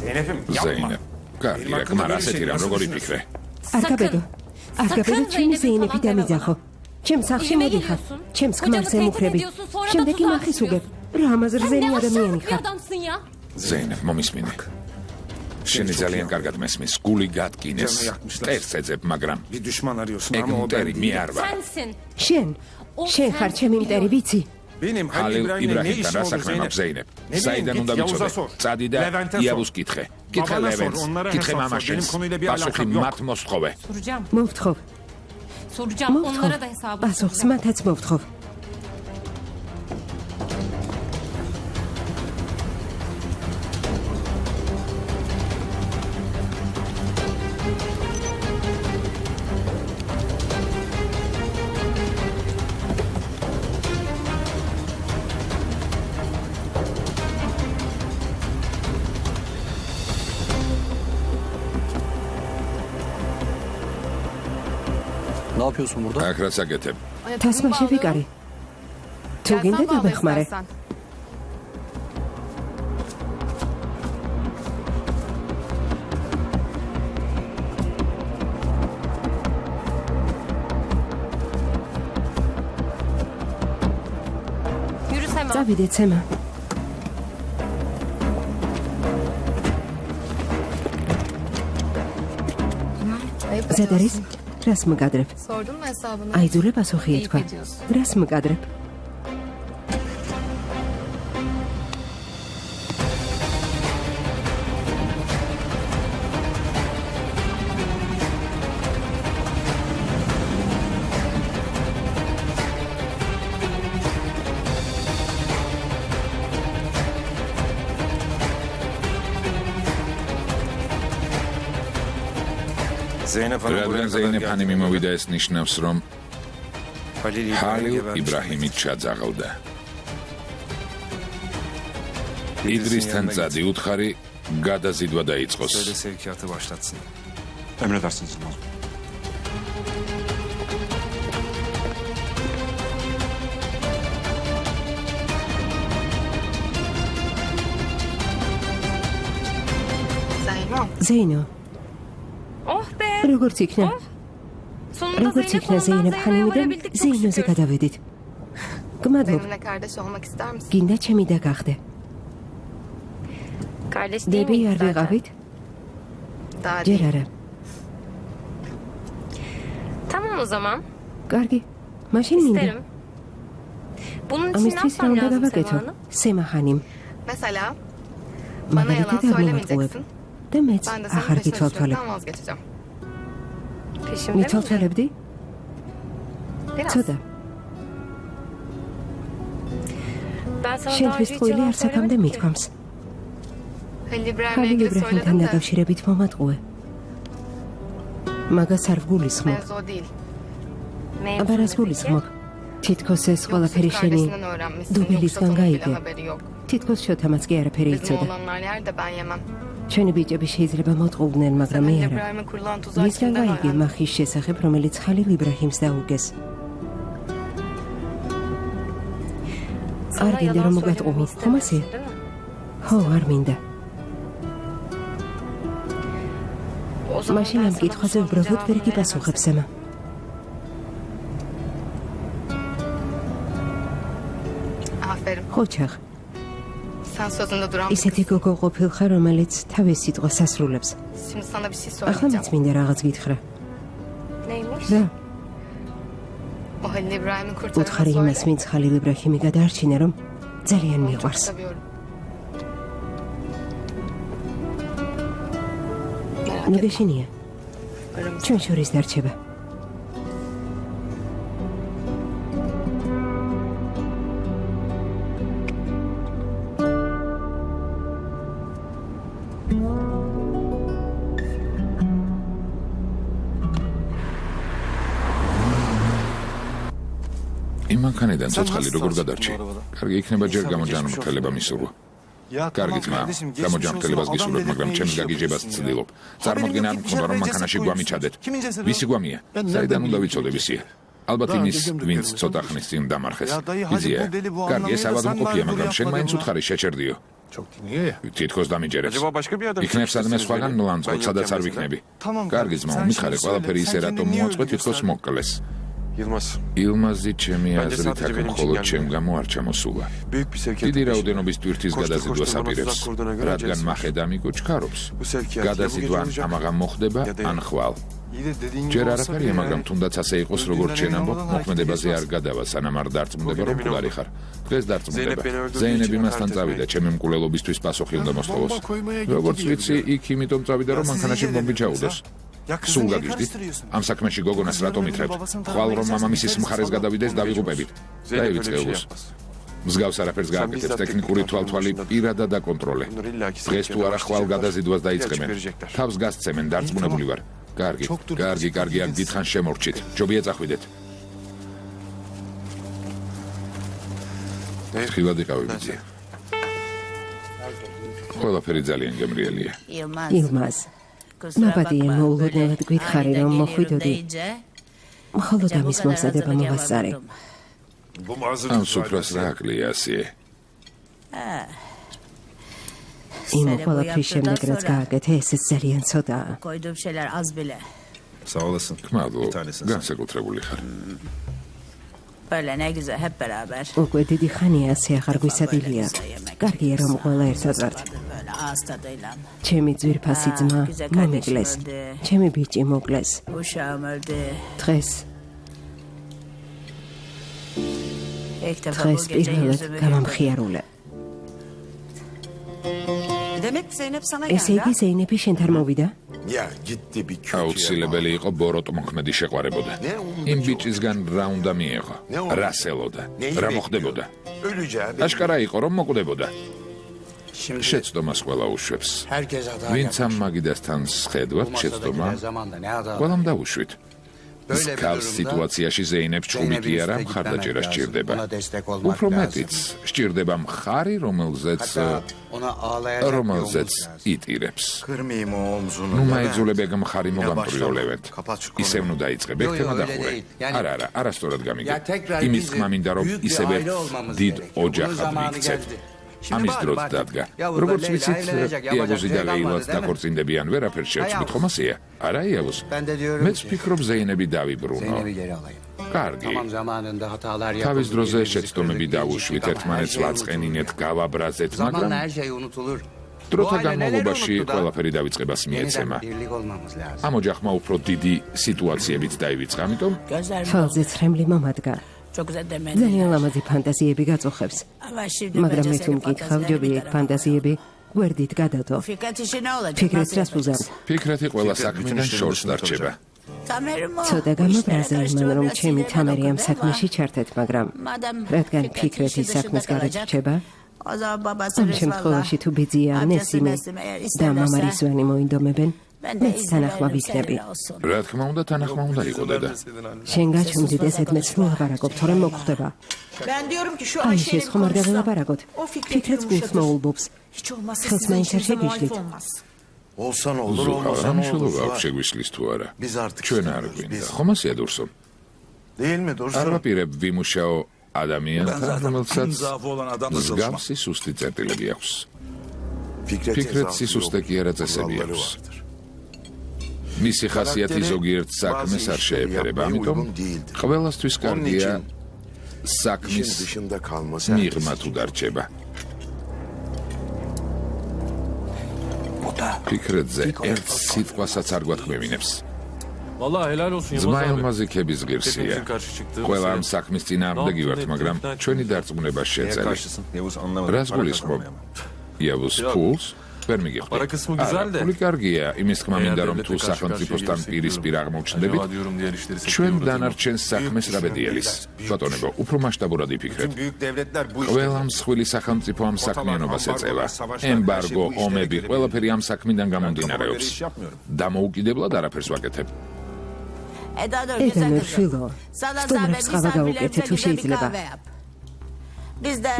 Zeynep'im yapma. ზეინებ. კარგი, Benim რა hakkımda კმარ böyle ასეთი şeyler რამ nasıl როგორი düşünüyorsun? ფიქრე? არ გაბედო. არ Sakın გაბედო, ჩემი Zeynep'i ზეინები falan დამიძახო. ჩემ სახლში Evime მოდიხარ. geliyorsun, ჩემს kocamı ქმარს tehdit ემუქრები. ediyorsun, sonra da შემდეგი tuzağa მახის უგებ. düşüyorsun. რა ამაზრზენი Sen ne ადამიანი aşağılık bir ხარ. adamsın ya. ზეინებ, მომისმინე. შენი ძალიან კარგად მესმის, გული გატკინეს. Canını yakmışlar. ტერს ეძებ, მაგრამ Bir düşman arıyorsun ეგ ama o ben მტერი მე değilim. არ ვარ. Sensin. შენ შენ ხარ ჩემი მტერი vicი. Benim Halil ხალილ İbrahim'le ne იბრაჰიმთან işim რა olur საქმე Zeynep? მაქვს ზეინებ? Ne საიდან bileyim, უნდა git Yavuz'a ვიცოდე? sor. წადი და Levent'e sor. იაბუს კითხე. კითხე Babana sor, ლევენს, onlara კითხე hesap sor. მამაშენს. Benim konuyla bir პასუხი alakam yok. მათ მოსთხოვე. Soracağım. მოვთხოვ. Soracağım. მოვთხოვ. Onlara da hesabını პასუხს soracağım. მათაც მოვთხოვ. Ne yapıyorsun burada? აქ რაც აკეთებ? თასმაში ვიკარი. თუ გინდა დამეხმარე. Yürü Sema. წავიდე ცემა. Ayıp ზედ არის? ediyorsun. რას მკადრებ? Sordun mu hesabını? აიძულე პასუხი Ayıp ეთქვა. ediyorsun. რას მკადრებ? Zeynep Hanım buraya რადგან kadar ზეინებ geldi. ხანიმი მოვიდა, ეს ნიშნავს, რომ Halil ჰალილ İbrahim იბრაჰიმი ჩაძაღლდა. İdris'in იდრისთან yanına წადი, უთხარი გადაზიდვა დაიწყოს. Söyle sevkiyatı başlatsın. Emredersiniz Yılmaz. Zeyno. ზეინო, Oh be. როგორც იქნა? Sonunda როგორც Zeynep იქნა Hanım'dan ზეინებ Zeynep'e ხანიმიდან varabildik çok ზეინოზე şükür. გადავედით. გმადლობ. Benimle kardeş olmak ister misin? გინდა ჩემი და გახდე. Kardeş değil დები miyiz არ zaten? ვიყავით? Daha ჯერ değil. არა. Tamam o zaman. კარგი. მაშინ მინდა. İsterim. Bunun için ne ამისთვის რა yapmam უნდა lazım Sema გავაკეთო? Hanım? სემა ხანიმ. Mesela bana yalan მაგალითად არ söylemeyeceksin. მომატყუებ. და მეც Ben de senin ახარ peşine გითვალთვალებ. düşmekten vazgeçeceğim. Peşimde miydin? მითვალთვალებდი? Biraz. ცოტა. Ben sana daha შენთვის önce hiç ტყუილი yalan არც აქამდე söylemedim ki. მithქვამს. Halil İbrahim'le ხალილ ilgili იბრაჰიმთან söyledim de დაკავშირებით მომატყუე. მაგას არ ვგულისხმობ. mevzu o değil. აბა რას გულისხმობ? თითქოს ეს ყველაფერი შენი kardeşinden öğrenmişsin. დუბილისგან Yoksa bile გაიგე. haberi yok. თითქოს შოთამაც კი არაფერი Bizim იცოდა. olanlar yer de ben yemem. ჩვენი ბიჭები შეიძლება მოტყუდნენ, მაგრამ Sen მე Halil არა. İbrahim'e kurulan tuzağı ვისგან kimden გაიგე öğrendin? მახის შესახებ, რომელიც ხალილ იბრაჰიმს დაუგეს. Sana არ გინდა yalan რომ söylememi მოგატყუო, ხომ istemiyorsun, ასე? değil mi? ხო, არ მინდა. O zaman მაშინ ben ამ sana კითხვაზე bu sorunun უბრალოდ ვერ cevabını გიპასუხებ, veremezsin. სემა. Aferin. ხოჩახ, Sen sözünde duran bir ისეთი გოგო ყოფილ ხარ, რომელიც თავის სიტყვას ასრულებს. kız. Şimdi sana bir şey ახლა söyleyeceğim. მეც მინდა რაღაც გითხრა. Neymiş? რა? O Halil İbrahim'i kurtaran უთხარი იმას, ვინც ხალილ იბრაჰიმი გადაარჩინა, რომ ძალიან Onu çok მიყვარს. seviyorum. ნუ გეშინია, Aramızda. ჩვენ შორის დარჩება. იმანქანიდან ცოცხალი როგორ გადარჩი? კარგი იქნება ჯერ გამოჯანმრთელება მისურვა. კარგი ძმა, გამოჯანმრთელებას გისურვებ, მაგრამ ჩემს გაგიჟებას ვცდილობ. წარმოდგენა არ მქონდა, რომ მანქანაში გვამიჩადეთ. ვისი გვამია? საიდან უნდა ვიცოდე ვისია? ალბათ იმის, ვინც ცოტა ხნის წინ დამარხეს. იზია. კარგი, ეს ავადმყოფია, მაგრამ შენ მაინც უთხარი შეჩერდიო. თითქოს დამიჯერებს. იქნებ სადმე სხვაგან ლანძღოთ, სადაც არ ვიქნები. კარგი ძმა, მითხარე, ყველაფერი ისე რატომ მოაწყვე, თითქოს მოკლეს. ილმაზი ჩემი აზრით აქ მხოლოდ ჩემ გამო არ ჩამოსულა. დიდი რაოდენობის ტვირთის გადაზიდვას აპირებს, რადგან მახედამი კუჩქარობს. გადაზიდვა ამაღამ მოხდება ან ხვალ. ჯერ არაფერია, მაგრამ თუნდაც ასე იყოს, როგორც შენ ამბობ, მოქმედებაზე არ გადავა, სანამ არ დარწმუნდება, რომ ფულარი ხარ. დღეს დარწმუნდება. ზეინები მასთან წავიდა, ჩემი მკვლელობისთვის პასუხი უნდა მოსთხოვოს. როგორც ვიცი, იქ იმიტომ წავიდა, რომ მანქანაში ბომბი ჩაუდოს. სულ გაგიჟდით? ამ საქმეში გოგონას რატომ ითხრებთ? ხვალ რომ მამამისის მხარეს გადავიდეს, დავიღუპებით. დაივიწყე ულს. მსგავს არაფერს გააკეთებს, ტექნიკური თვალთვალი პირადად აკონტროლე. დღეს თუ არა ხვალ გადაზიდვას დაიწყებენ. თავს გასცემენ, დარწმუნებული ვარ. კარგი, აქ დიდხანს შემორჩით. ჯობია წახვიდეთ. ხილად იყავი ბიძია. ყველაფერი ძალიან გემრიელია. ილმაზ, ნაბადია მოულოდნელად გითხარი, რომ მოხვიდოდი. მხოლოდ ამის მომზადება მოვასწარე. ამ სუფრას რა აკლია ასიე? იმ ყველაფრის შემდეგ, რაც გააკეთე, ესეც ძალიან ცოტაა. Koyduğum şeyler az bile. მადლობ, განსაკუთრებული ხარ. Böyle ne güzel hep beraber. უკვე დიდი ხანია ასე აღარ გვისადილია. კარგია, რომ ყველა ერთად ვართ. Böyle ağız tadıyla. ჩემი ძვირფასი ძმა მომიკლეს. ჩემი ბიჭი მოკლეს. Uşağım öldü. დღეს İlk defa დღეს bu gece პირველად yüzümü გამამხიარულე. Demek Zeynep sana ესე იგი ზეინები შენთან მოვიდა? Ya gitti bir kötü აუცილებელი იყო ბოროტ მოქმედი შეყვარებოდა. იმ ბიჭისგან რა უნდა მიეღო? რა სელოდა? რა მოხდებოდა? Öleceği აშკარა იყო, რომ მოკვდებოდა. შეცდომას ყველა უშვებს. ვინც ამ მაგიდასთან სხედვად შეცდომა, ყველამ დაუშვით. მსგავს სიტუაციაში ზეინებს ჭუმიტი არა მხარდაჭერა სჭირდება. უფრო მეტიც, სჭირდება მხარი, რომელზეც იტირებს. ნუ მაიძულებია მხარი მოგამტრიოლებეთ. ისევ ნუ დაიწყე, ბექთემა დახურე. არა, არასწორად გამიგე. იმის თქმა მინდა, რომ ისევე დიდ ოჯახად მიქცეთ. ამის დროც დადგა. როგორც ვიცით, იავოზი და ლეილაც დაქორწინდებიან, ვერაფერს შეეცვლით ხომ ასეა? არა, იავოზ. მეც ვფიქრობ, ზეინები დავიბრუნო. კარგი. თავის დროზე შეცდომები დავუშვით, ერთმანეთს ვაწყენინეთ, გავაბრაზეთ, მაგრამ დროთა განმავლობაში ყველაფერი დავიწყებას მიეცემა. ამ ოჯახმა უფრო დიდი სიტუაციებიც დაივიწყა, ამიტომ თვალზე ცრემლი მომადგა. ძალიან ლამაზი ფანტაზიები გაწუხებს. მაგრამ მე თუ მკითხავ, ჯობია ეგ ფანტაზიები გვერდით გადადო. Fikret işi ne olacak? ფიქრეთს რას უზამთ? ფიქრეთი ყველა საქმიდან შორს დარჩება. Tamerim o. ცოტა გამაბრაზა იმან, რომ ჩემი თამერი ამ საქმეში ჩართეთ, მაგრამ Madem რადგან ფიქრეთი საქმის გარეთ რჩება, O zaman babası ამ Rızvalla. შემთხვევაში თუ ბიძია ნესიმე და მამა რისვანი მოინდომებენ, მეც თანახმა ვიქნები. რა თქმა უნდა, თანახმა უნდა იყო დედა. შენ გაჩვენდით ესეთ მეც რო ლაპარაკობ, თორემ მოხვდება. Ben diyorum ki şu აი Ayşe'nin ეს ხომ არ დაღელაპარაკოთ. O Fikret'i ფიქრეთს გულს yumuşatır. მოულბობს. Hiç olmazsa Kız size ben hiçbir zaman içeride ayıp geçti. olmaz. Olsan olur, ზუხა, olmasa რა ne მნიშვნელობა olur? აქვს შეგვისლის თუ არა? Biz artık ჩვენ არ istemiyoruz, გვინდა. biz. ხომ ასეა დურსო? Değil mi არ Dursun? ვაპირებ ვიმუშაო ადამიანთან, რომელსაც zaafı olan adamla çalışma. მსგავსი სუსტი წერტილები აქვს. Fikret ფიქრეთს სისუსტე კი არა წესები აქვს. მისი ხასიათი ზოგიერთ საქმეს არ შეეფერება, ამიტომ ყველასთვის კარგია საქმის dışında kalması მიღმა თუ დარჩება. ფიქრეთზე ერთ სიტყვასაც არ გვათქმევინებს. Vallahi helal olsun ძმა Yılmaz abi. ელმაზიქების ღირსია. ყველა ამ საქმის წინააღმდეგი ვართ, მაგრამ ჩვენი დარწმუნება შეძელი. რას გულისხმობ? იავუს ფულს ვერ მიგიხდი. Para kısmı güzel de. ფული კარგია, იმის თქმა მინდა რომ თუ სახელმწიფოსთან პირისპირ აღმოჩნდებით, Acaba diyorum diğer işleri ჩვენ sektörü დანარჩენ საქმეს რა ბედიელის. ბატონებო, უფრო მასშტაბურად იფიქრეთ. Büyük devletler bu ყველა მსხვილი სახელმწიფო ამ საქმიანობას ეწევა. ემბარგო, ომები, ყველაფერი ამ საქმიდან გამომდინარეობს. დამოუკიდებლად არაფერს ვაკეთებ. ედანურ შვილო, სტუმრებს ხავა გაუკეთე თუ შეიძლება.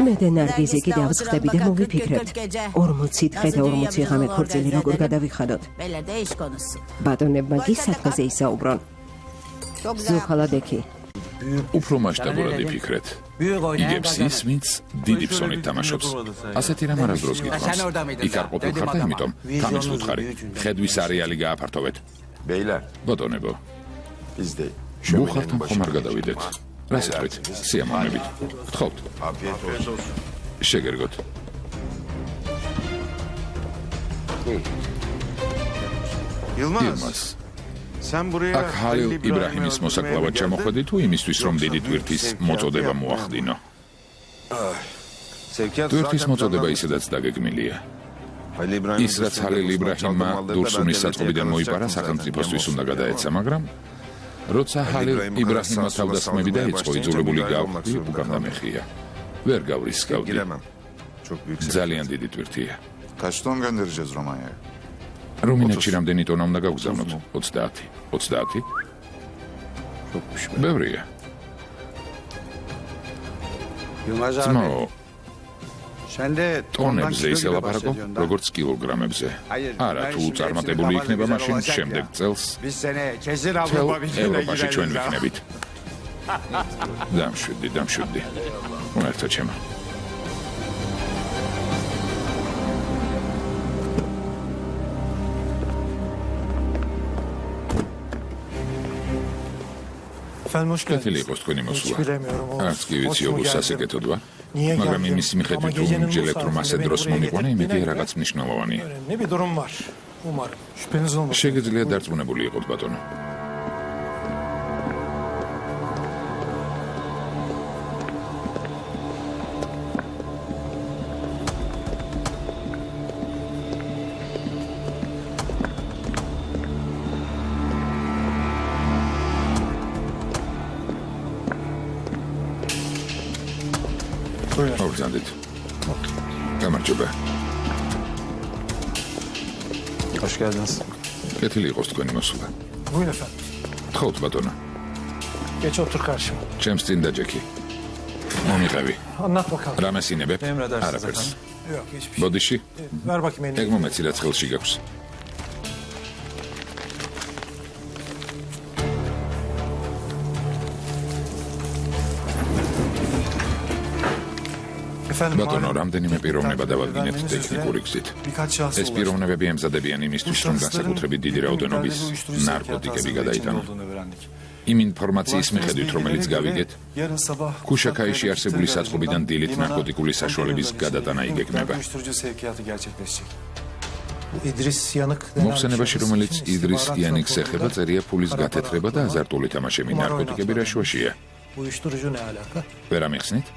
მე და ნარგიზი კიდევ ვცხდები და მოვიფიქრებთ 40 დღე და 40 ღამე ქორწილი როგორ გადავიხადოთ. ბატონებმა გისათქაზე ისაუბრონ. ზუხალადექი უფრო მასშტაბურად იფიქრეთ. იგებს ის, ვინც დიდი ფსონით თამაშობს. ასეთი რამ არასდროს გითხოვს. იქ არ ყოფილ ხართ, იმიტომ თამის უთხარი. ხედვის არეალი გააფართოვეთ. Beyler ბატონებო, biz de ბუხართან ხომ არ გადავიდეთ. რა სიტყვით? სიამოვნებით. გთხოვთ, afiyet olsun. შეგერგოთ. Yılmaz. Sen buraya აქ ჰალილ იბრაჰიმის მოსაკლავად ჩამოხვედი თუ იმისთვის რომ დიდი ტვირთის მოწოდება მოახდინო? ტვირთის მოწოდება ისედაც დაგეგმილია. ის რაც ჰალილ იბრაჰიმმა დურსუნის საწყობიდან მოიპარა სახელმწიფოსთვის უნდა გადაეცა, მაგრამ როცა ჰალილ იბრაჰიმმა თავდასხმები დაიწყო, იძულებული გავხდი უკანამეხია. ვერ გავრისკავდი. Giremem. Çok büyük. ძალიან დიდი ტვირთია. Kaç ton göndereceğiz Romanya'ya? რუმინეთში რამდენი ტონა უნდა გავგზავნოთ? 30. 30? ბევრია. Yılmaz abi. ძმაო, Sen de ტონებზე ისე ლაპარაკო, როგორც კილოგრამებზე. არა, თუ წარმატებული იქნება, მაშინ შემდეგ წელს Biz seni kesin თელ Avrupa Birliği'ne ევროპაში ჩვენ gireriz. ვიქნებით. დამშვიდდი. ერთად ჩემო. Efendim hoş კეთილი geldiniz. იყოს თქვენი Hiç მოსვლა. bilemiyorum. არც კი ვიცი ობუს სასიკეთოდ ვარ. Niye მაგრამ geldim? იმის მიხედვით Ama რომ gecenin bu მჯელეთ რომ ასე saatinde დროს beni buraya მომიყვანე, იმედი getirdiğine რაღაც მნიშვნელოვანია. önemli bir durum var. Umarım. Şüpheniz olmasın. შეგიძლია დარწმუნებული იყოთ, ბატონო. Buyurun. მოგზანდით. გამარჯობა. Hoş geldiniz. კეთილი იყოს თქვენი მოსვლა. Buyurun efendim. გთხოვთ, ბატონო. Geç otur karşıma. ჩემს წინ დაჯექი. მომიყევი. Anlat bakalım. რა მესინებებ? Emredersiniz არაფერს. Yok hiçbir şey. ბოდიში, Ver bakayım elini. ეგ მომეცი რა ცხელში გაქვს. Efendim. ბატონო, malum, რამდენიმე პიროვნება დავადგინეთ verdiğiniz ტექნიკური üzere გზით. birkaç şahsı ეს პიროვნებები ემზადებიან იმისთვის, რომ განსაკუთრებით დიდი რაოდენობის ნარკოტიკები გადაიტანონ. იმ ინფორმაციის მიხედვით, რომელიც გავიგეთ, ქუშაქაიში არსებული საწყობიდან დილით ნარკოტიკული საშუალების გადატანა იგეგმება. მოხსენებაში, რომელიც იდრის იანიკს ეხება, წერია ფულის გათეთრება და აზარტული თამაშები ნარკოტიკები რა შუაშია. ვერ ამიხსნით?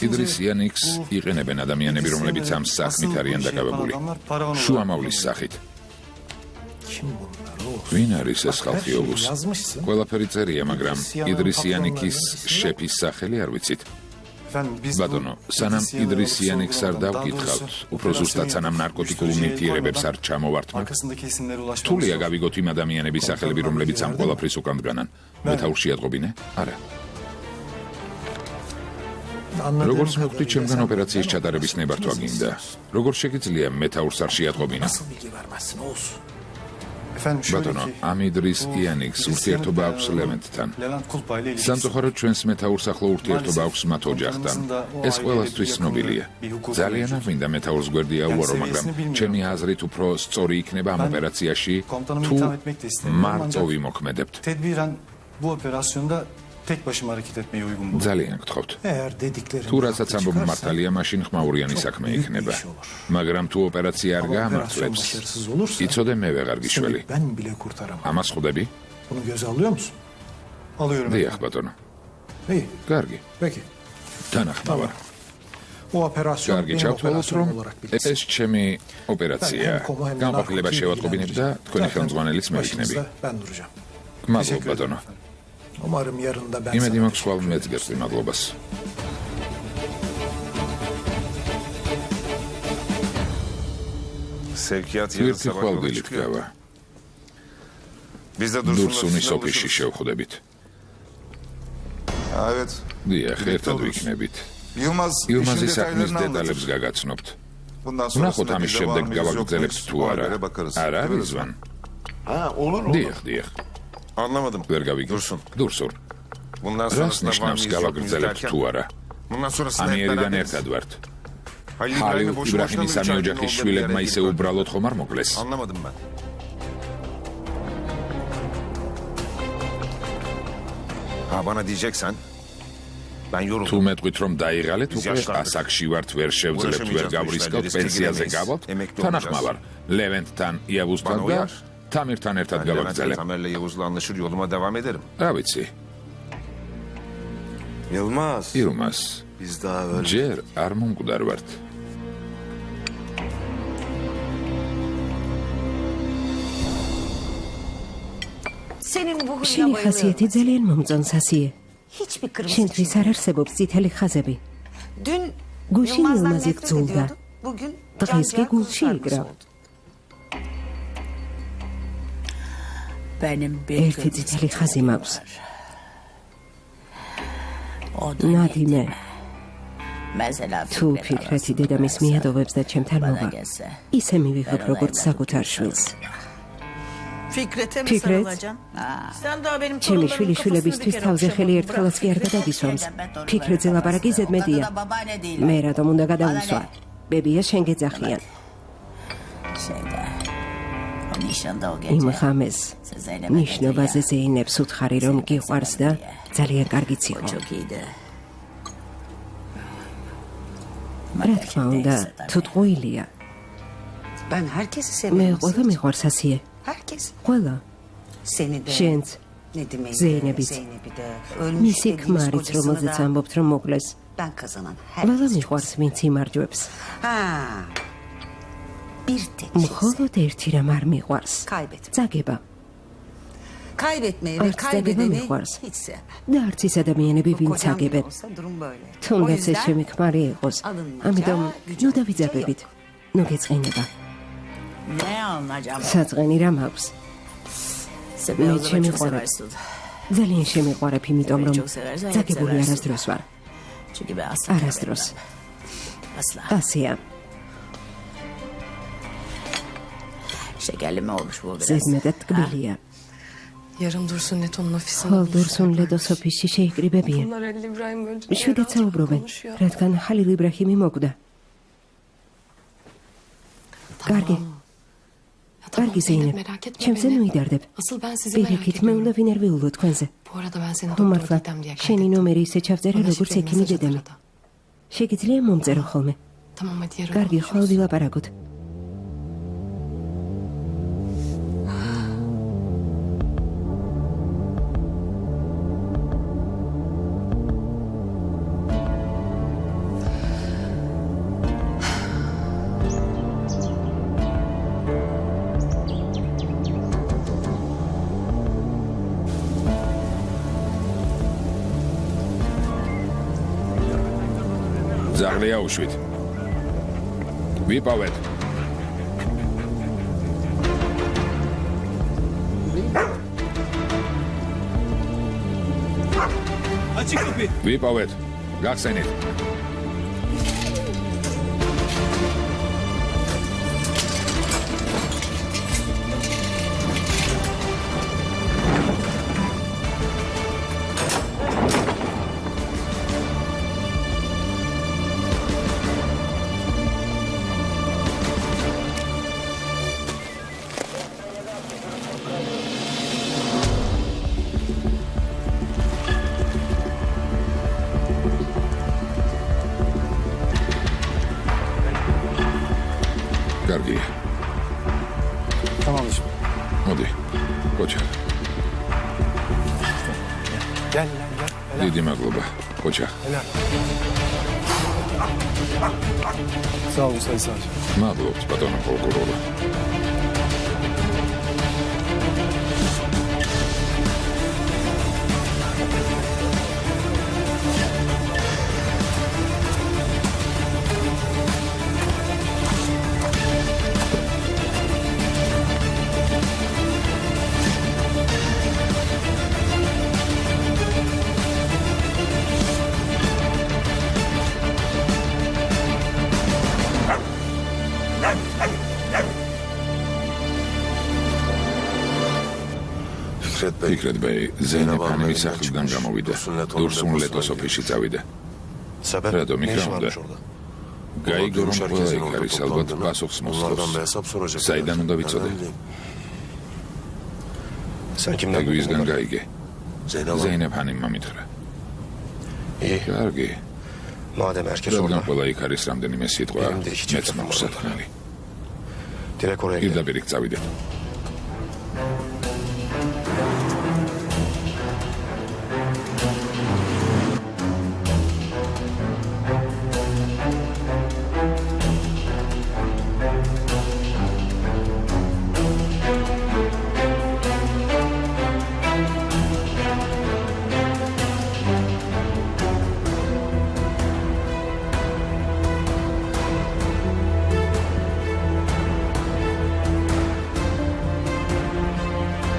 იდრის იანიკს იყენებენ ადამიანები, რომლებიც ამ საქმით არიან დაკავებული. შუამავლის სახით. ვინ არის ეს ხალხი ობუს? ყველაფერი წერია, მაგრამ იდრის იანიკის შეფის სახელი არ ვიცით. ბატონო, სანამ იდრის იანიკს არ დავკითხავთ, უფრო ზუსტად სანამ ნარკოტიკულ ნივთიერებებს არ ჩამოვართმევ, რთულია გავიგოთ იმ ადამიანების სახელები, რომლებიც ამ ყველაფრის უკან დგანან. მეთაურში ატყობინე? არა. როგორც მოხდი ჩემგან ოპერაციის ჩატარების ნებართვა გინდა. როგორ შეგიძლია მეთაურს არ შეატყობინა? ბატონო, ამ იდრის იანიკს ურთიერთობა აქვს ლევენტთან. სამწუხაროდ ჩვენს მეთაურს ახლო ურთიერთობა აქვს მათ ოჯახთან. ეს ყველასთვის ცნობილია. ძალიან არ მინდა მეთაურს გვერდი აუარო, მაგრამ ჩემი აზრით უფრო სწორი იქნება ამ ოპერაციაში თუ მარტო ვიმოქმედებთ. tek başıma hareket etmeyi uygun bulurum. ძალიან გთხოვთ. Eğer dediklerim თუ რასაც ამბობ მართალია, მაშინ ხმაურიანი საქმე იქნება. მაგრამ თუ ოპერაცია არ გაამართლებს, başarısız olursa იცოდე მე ვეღარ გიშველი. seni ben bile kurtaramam. ამას ხვდები? Bunu göze alıyor musun? Alıyorum. დიახ, ბატონო. İyi. კარგი. Peki. თანახმავა. O operasyon კარგი, benim ჩავთვალოთ, operasyonum რომ olarak bilinsin. ეს ჩემი ოპერაცია. განყოფილება შევატყობინებ და თქვენი ხელმძღვანელიც მე ვიქნები. Başınızda ben duracağım. მადლობა, ბატონო. Umarım yarın da ben იმედი sana მაქვს ხვალ მეძგერს მადლობას. Sevkiyat yarın ერთი sabah ხვალ yola დილით çıkıyor. გავა. Biz de დურსუნის Dursun'la ოფისში buluşuruz. შევხვდებით. Evet. დიახ, Birlikte ერთად oluruz. ვიქნებით. Yılmaz იუმაზის işin საქმის detaylarını დეტალებს anlatır. გაგაცნობთ. Bundan ვნახოთ sonrasında ამის bize var შემდეგ mıyız yok გავაგრძელებთ muyuz? თუ Ona არა. göre bakarız. არ Değil mi არის Rıdvan? ზვან. Ha olur olur. დიახ, დიახ. Anlamadım. ვერ გავიგე. Dursun. დურსურ. Bundan რას sonrasında var ნიშნავს mıyız yok muyuz გავაგრძელებთ derken. თუ არა? Bundan sonrasında hep ამიერიდან beraberiz. ერთად ვართ. Halil ჰალილ İbrahim'i boşu boşuna იბრაჰიმის mı სამი 3 ay ოჯახის oldu bir შვილებმა yere ისე gitmek? უბრალოდ ხომ არ მოკლეს? Anlamadım ben. Ha bana diyeceksen ben თუ yoruldum. მეტყვით რომ დაიღალეთ, უკვე ასაკში ვართ, ვერ შევძლებთ, ვერ გავრისკავთ, პენსიაზე გავალთ. თანახმავარ ლევენტთან, იავუსთან და თამირთან ერთად Ben Levent'le გავაგრძელებ. Tamer'le Yavuz'la anlaşır yoluma devam ederim. რა ვიცი, Yılmaz. ირმას Biz daha öyle. ჯერ არ მომკვდარ ვართ. Senin bu შენი huyuna ხასიათი bayılıyorum. ძალიან მომწონს ასიე. Hiçbir kırmızı შენთვის არ არსებობს წითელი ხაზები. Dün Gülşin Yılmaz'dan Yılmaz nefret yıktıldı. ediyordu. Bugün Დღეს კი Can გულში Cihan იგრა. oldu. Benim bir ერთი წითელი ხაზი მაქვს. O da ნადიმე, Mesela თუ ფიქრეთი დედამის მიადოვებს და ჩემთან bana მოვა, gelse. ისე მივიღებ როგორც საკუთარ შვილს. Fikret'e mi Fikret. sarılacaksın? Sen daha benim ჩემი torunlarımın შვილი kafasını bir შვილებისთვის kere თავზე ხელი okşamadın. ერთხელაც კი არ გადაგისვამს. Beton ფიქრეთზე ლაპარაკი ზედმეტია. O da babaanne değil. მე რატომ უნდა გადავისვა? ბებია შენ გეძახიან. Şeyde. O nişanda o იმ gece. ხამეს Zeynep'e ნიშნობაზე ზეინებს უთხარი რომ გიყვარს და ძალიან კარგიც O იყო. çok iyiydi. რა თქმა უნდა, თუ ტყუილია, Ben herkesi მე seviyorum. ყველა მიყვარს ასიე. Herkes. ყველა Seni de. შენც Nedim'i de. Zeynep'i de. Zeynep'i de. Ölmüş მისი dediğiniz ქმარიც, kocasını რომელზეც da. ამბობთ რომ მოკლეს. Ben kazanan ყველა herkes. მიყვარს ვინც იმარჯვებს. Ha. Bir tek şey. მხოლოდ ერთი რამ არ მიყვარს. Kaybetme. წაგება. Kaybetmeyi ve Arts da kaybedeni gibi mi var? hiç sevmem. და არც ის ადამიანები Bu ვინც kocam bile აგებენ. olsa durum böyle. O თუნდაც ეს yüzden ჩემი ქმარი იყოს. alınmaca, ამიტომ gücü ნუ yok. დავიძაბებით. ნუ გეწყინება. Ne alınacağım? საწყენი რამ აქვს. Sebe Ne o zaman içemi çok var? seversin. ძალიან შემიყვარებ, იმიტომ რომ çok seversen hep წაგებული seversin. არასდროს ვარ. Çünkü ben asla Arasdros. sevmem. Asla. ასია. Şekerli mi olmuş bu biraz? ზედმეტად ტკბილია. Yarın Dursun Neto'nun ofisinde ხოლ დურსუნ ლედოს ოფისში შეიკრიბებიან. Bunlar Halil İbrahim önce შვიდად საუბრობენ, რადგან ხალილ იბრაჰიმი მოკვდა. კარგი, კარგი ზეინებ. ჩემზე ნუიდარდებ. Asıl ben sizi merak პირიქით მე უნდა ediyorum. ვინერვიულო თქვენზე. Bu arada ben seni ხო doktor მართლა, Didem diye შენი kaydettim. ნომერი ისე ჩავწერე, Bana როგორც şifre ექიმი mesaj at დედამი. arada. შეგიძლია მომწერო ხოლმე. Tamam hadi yarın კარგი, ხოლ konuşuruz. ვილაპარაკოთ. ძაღლია უშვით. ვიპოვეთ. ვიპოვეთ. გახსენით. Tamamdır. მოდი კოჩა Gel lan gel. დიდი მადლობა კოჩა Sağ olun Sayın Savcı. მადლობთ ბატონო პროკურორი ფიქრეთ ბეი ზეინებ ხანიმის სახლიდან გამოვიდა დურსუნ ლეტოს ოფისში წავიდა რატომ იქ რა უნდა გაიგო რომ ყველა იქ არის ალბათ პასუხს მოსწრებს საიდან უნდა ვიცოდე ეგვისგან გაიგე ზეინებ ხანიმმა მითხრა კარგი რადგან ყველა იქ არის რამდენიმე სიტყვა მეც მაქვს სათქმელი პირდაპირ იქ წავიდე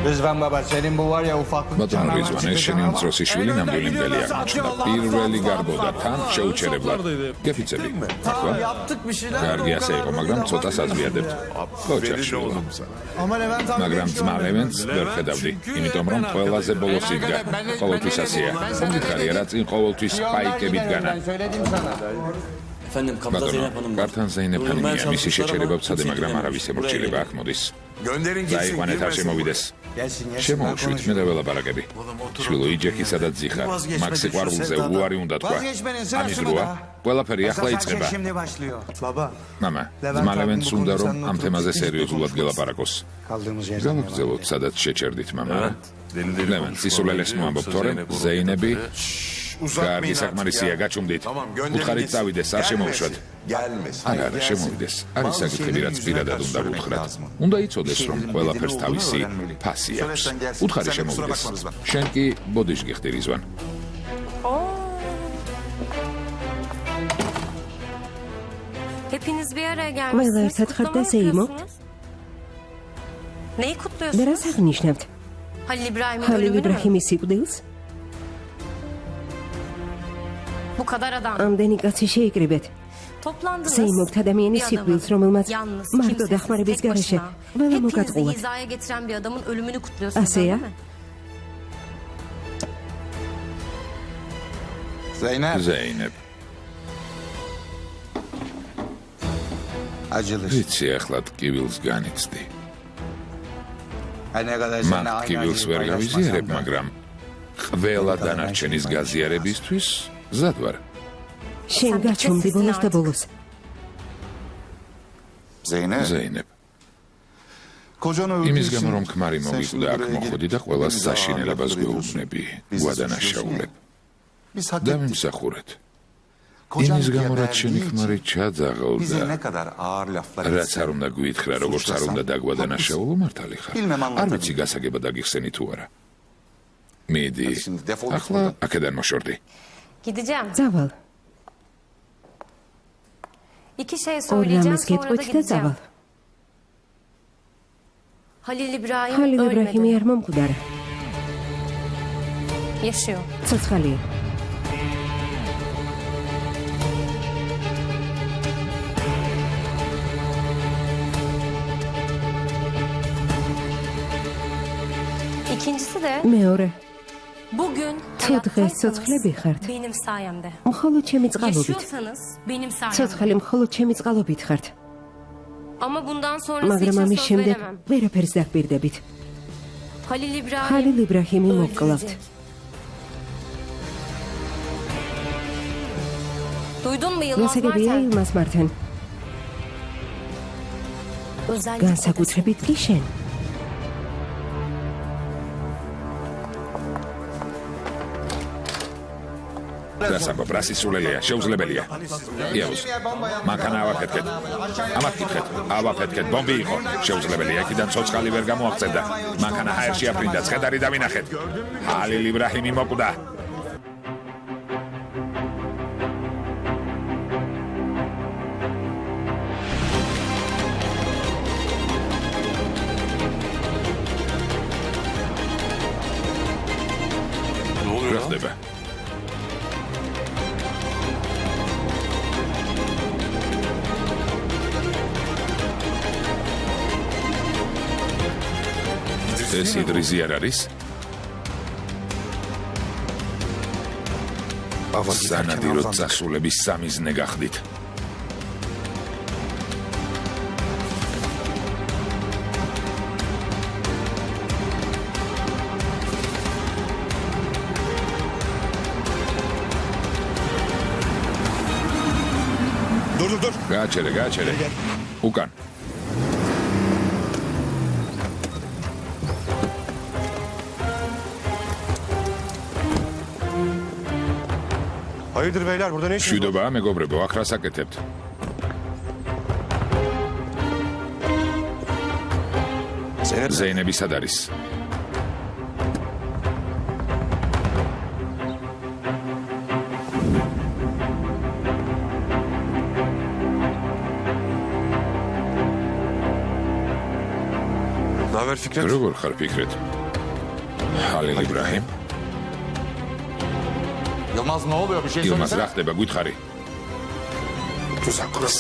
Rızvan baba senin bu var ya ufaklık ბატონო რიძვან ეს შენი უმცროსი შვილი ნამდვილი მგელი აღმოჩნდა პირველი გარბოდა თან შეუჩერებლად გეფიცები ახლა კარგი ასე იყო მაგრამ ცოტა საზვიადებთ კოჩა შვილო მაგრამ ძმა ლევენს ვერ ხედავდი იმიტომ რომ ყველაზე ბოლოს იდგა ყოველთვის ასეა მითხარია რა წინ ყოველთვის პაიკებით განა ბატონო კართან ზეინებ ხანიმია მისი შეჩერება ვცადე მაგრამ არავის ემორჩილება აქ მოდის დაიყვანეთ არ შემოვიდეს შემოუშვით მე დაველაპარაკები შვილო იჯექისა და ძიხარ მაგ სიყვარულზე უარი უნდა თქვა ამის დროა ყველაფერი ახლა იწყება მამა ძმა ლევენს უნდა რომ ამ თემაზე სერიოზულად გელაპარაკოს გამოგრძელოთ სადაც შეჩერდით მამა ლევენ სისულელეს მოამბობ თორემ ზეინები კარგი საკმარისია გაჩუმდით უთხარით წავიდეს არ შემოუშვათ არა შემოვიდეს არის საკითხები რაც პირადად უნდა ვუთხრათ უნდა იცოდეს რომ ყველაფერს თავისი ფასი აქვს უთხარი შემოვიდეს შენ კი ბოდიში გიხდი რიძვან Hepiniz bir araya ყველა gelmişsiniz. ერთად ხართ და Kutlama ზეიმობთ yapıyorsunuz. Neyi და kutluyorsunuz? რას აღნიშნავთ Halil İbrahim'in ხალილ ölümünü mü? იბრაჰიმის სიკვდილს Bu kadar adam. ამდენი კაცი შეიკრიბეთ Toplandınız. ზეიმობთ ადამიანის Bir adamın სიკვდილს რომელმაც yalnız, მარტო kimsesiz, დახმარების tek გარეშე başına, ყველა hepinizi მოგატყუათ hizaya getiren bir adamın ölümünü kutluyorsunuz. ასეა Değil mi? Zeynep. ზეინებ Acılır. ვიცი ახლა ტკივილს განიცდი Her ne kadar მან ტკივილს ვერ გავიზიარებ მაგრამ ყველა დანარჩენის გაზიარებისთვის მზად ვარ შენ გაჩუმდი ბოლოს და ბოლოს Zeynep. ზეინებ Kocan იმის öldüğü გამო რომ için ქმარი sen მომიკვდა şimdi აქ buraya მოხვედი gelip და ყველას bizi de საშინელებას ağırlıkları გვეუბნები ediyorsun. Biz de გვადანაშაულებ Biz hak ettik. დამიმსახურეთ Kocan იმის გამო რაც შენი geberdiği ქმარი için bize ჩაძაღლდა ne kadar ağır laflar რაც არ უნდა გვითხრა როგორც არ უნდა დაგვადანაშაულო მართალი ხარ არ ვიცი გასაგება დაგიხსენი თუ არა მიდი Şimdi defol git ახლა buradan. აქედან მოშორდი Gideceğim. წავალ İki şey ორ söyleyeceğim რამეს sonra da გეტყვით და gideceğim. წავალ Halil İbrahim ხალილ იბრაჰიმი ölmedi. არ მომკვდარა Yaşıyor. ცოცხალია İkincisi de მეორე bugün თუ დღეს ცოცხლები hayattaysanız ხართ benim sayemde. მხოლოდ ჩემი წყალობით Yaşıyorsanız benim sayemde. ცოცხალი მხოლოდ ჩემი წყალობით ხართ Ama bundan sonrası მაგრამ için ამის söz შემდეგ veremem. ვერაფერს დაგპირდებით Halil İbrahim ხალილ იბრაჰიმი მოვკლავთ öldürecek. Duydun mu Yılmaz გასაგებია Marten? ილმას მართენ განსაკუთრებით კი შენ. დასაბა ბრასისულელია, შეუძლებელია. იაუს. მანქანა ავაფეთქეთ. ავაფეთქეთ. ბომბი იყო. შეუძლებელია. იქიდან ცოცხალი ვერ გამოაღწევდა. მანქანა ჰაერში აფრინდა. ცხედარი დავინახეთ. ჰალილ იბრაჰიმი მოკვდა. რა ხდება? ეს იდრიზი არ არის? სანადირო წასულების სამიზნე გახდით. გააჩერე. უკან. Hayırdır beyler burada ne işiniz var? მშვიდობაა მეგობრებო, აქ რას აკეთებთ? ზეინები სად არის? Ne haber Fikret? როგორ ხარ ფიქრეთ? ჰალილ იბრაჰიმ? Yılmaz ne oluyor? Bir şey ილმას söylesene. რა ხდება, გითხარი?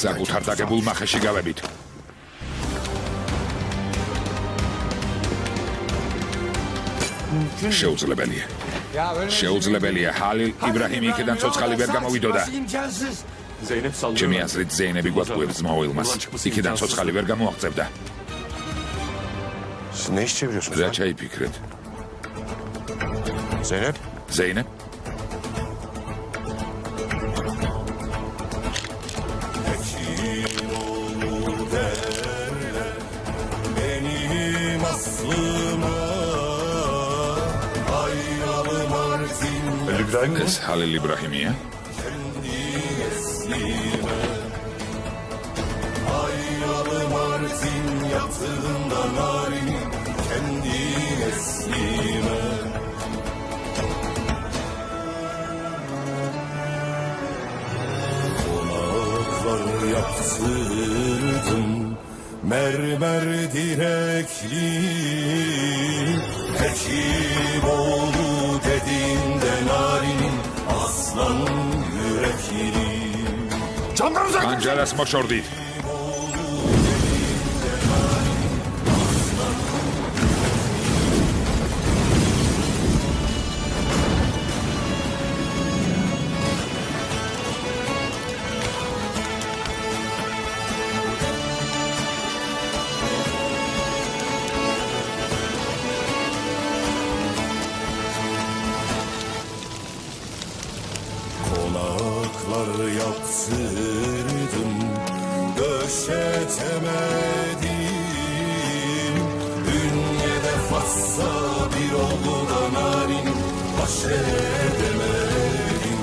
საკუთარ დაგებულ მახეში გავებით. შეუძლებელია. ჰალილ იბრაჰიმი იქიდან ცოცხალი ვერ გამოვიდოდა. Zeynep sallıyor. ჩემი აზრით ზეინები გვატყუებს მოვილმას. იქიდან ცოცხალი ვერ გამოაღწევდა. Siz ne iş çeviriyorsunuz? რა ჩაიფიქრეთ? Zeynep. ზეინებ? İbrahim mi? ეს ჰალილ იბრაჰიმია? Mermer direkli Hekimoğlu dediğinde narinin aslan yürekli ანჯელას მოშორდით. Konaklar yaptırdım Döşetemedim Dünyada fazla bir oldu da narin Baş edemedim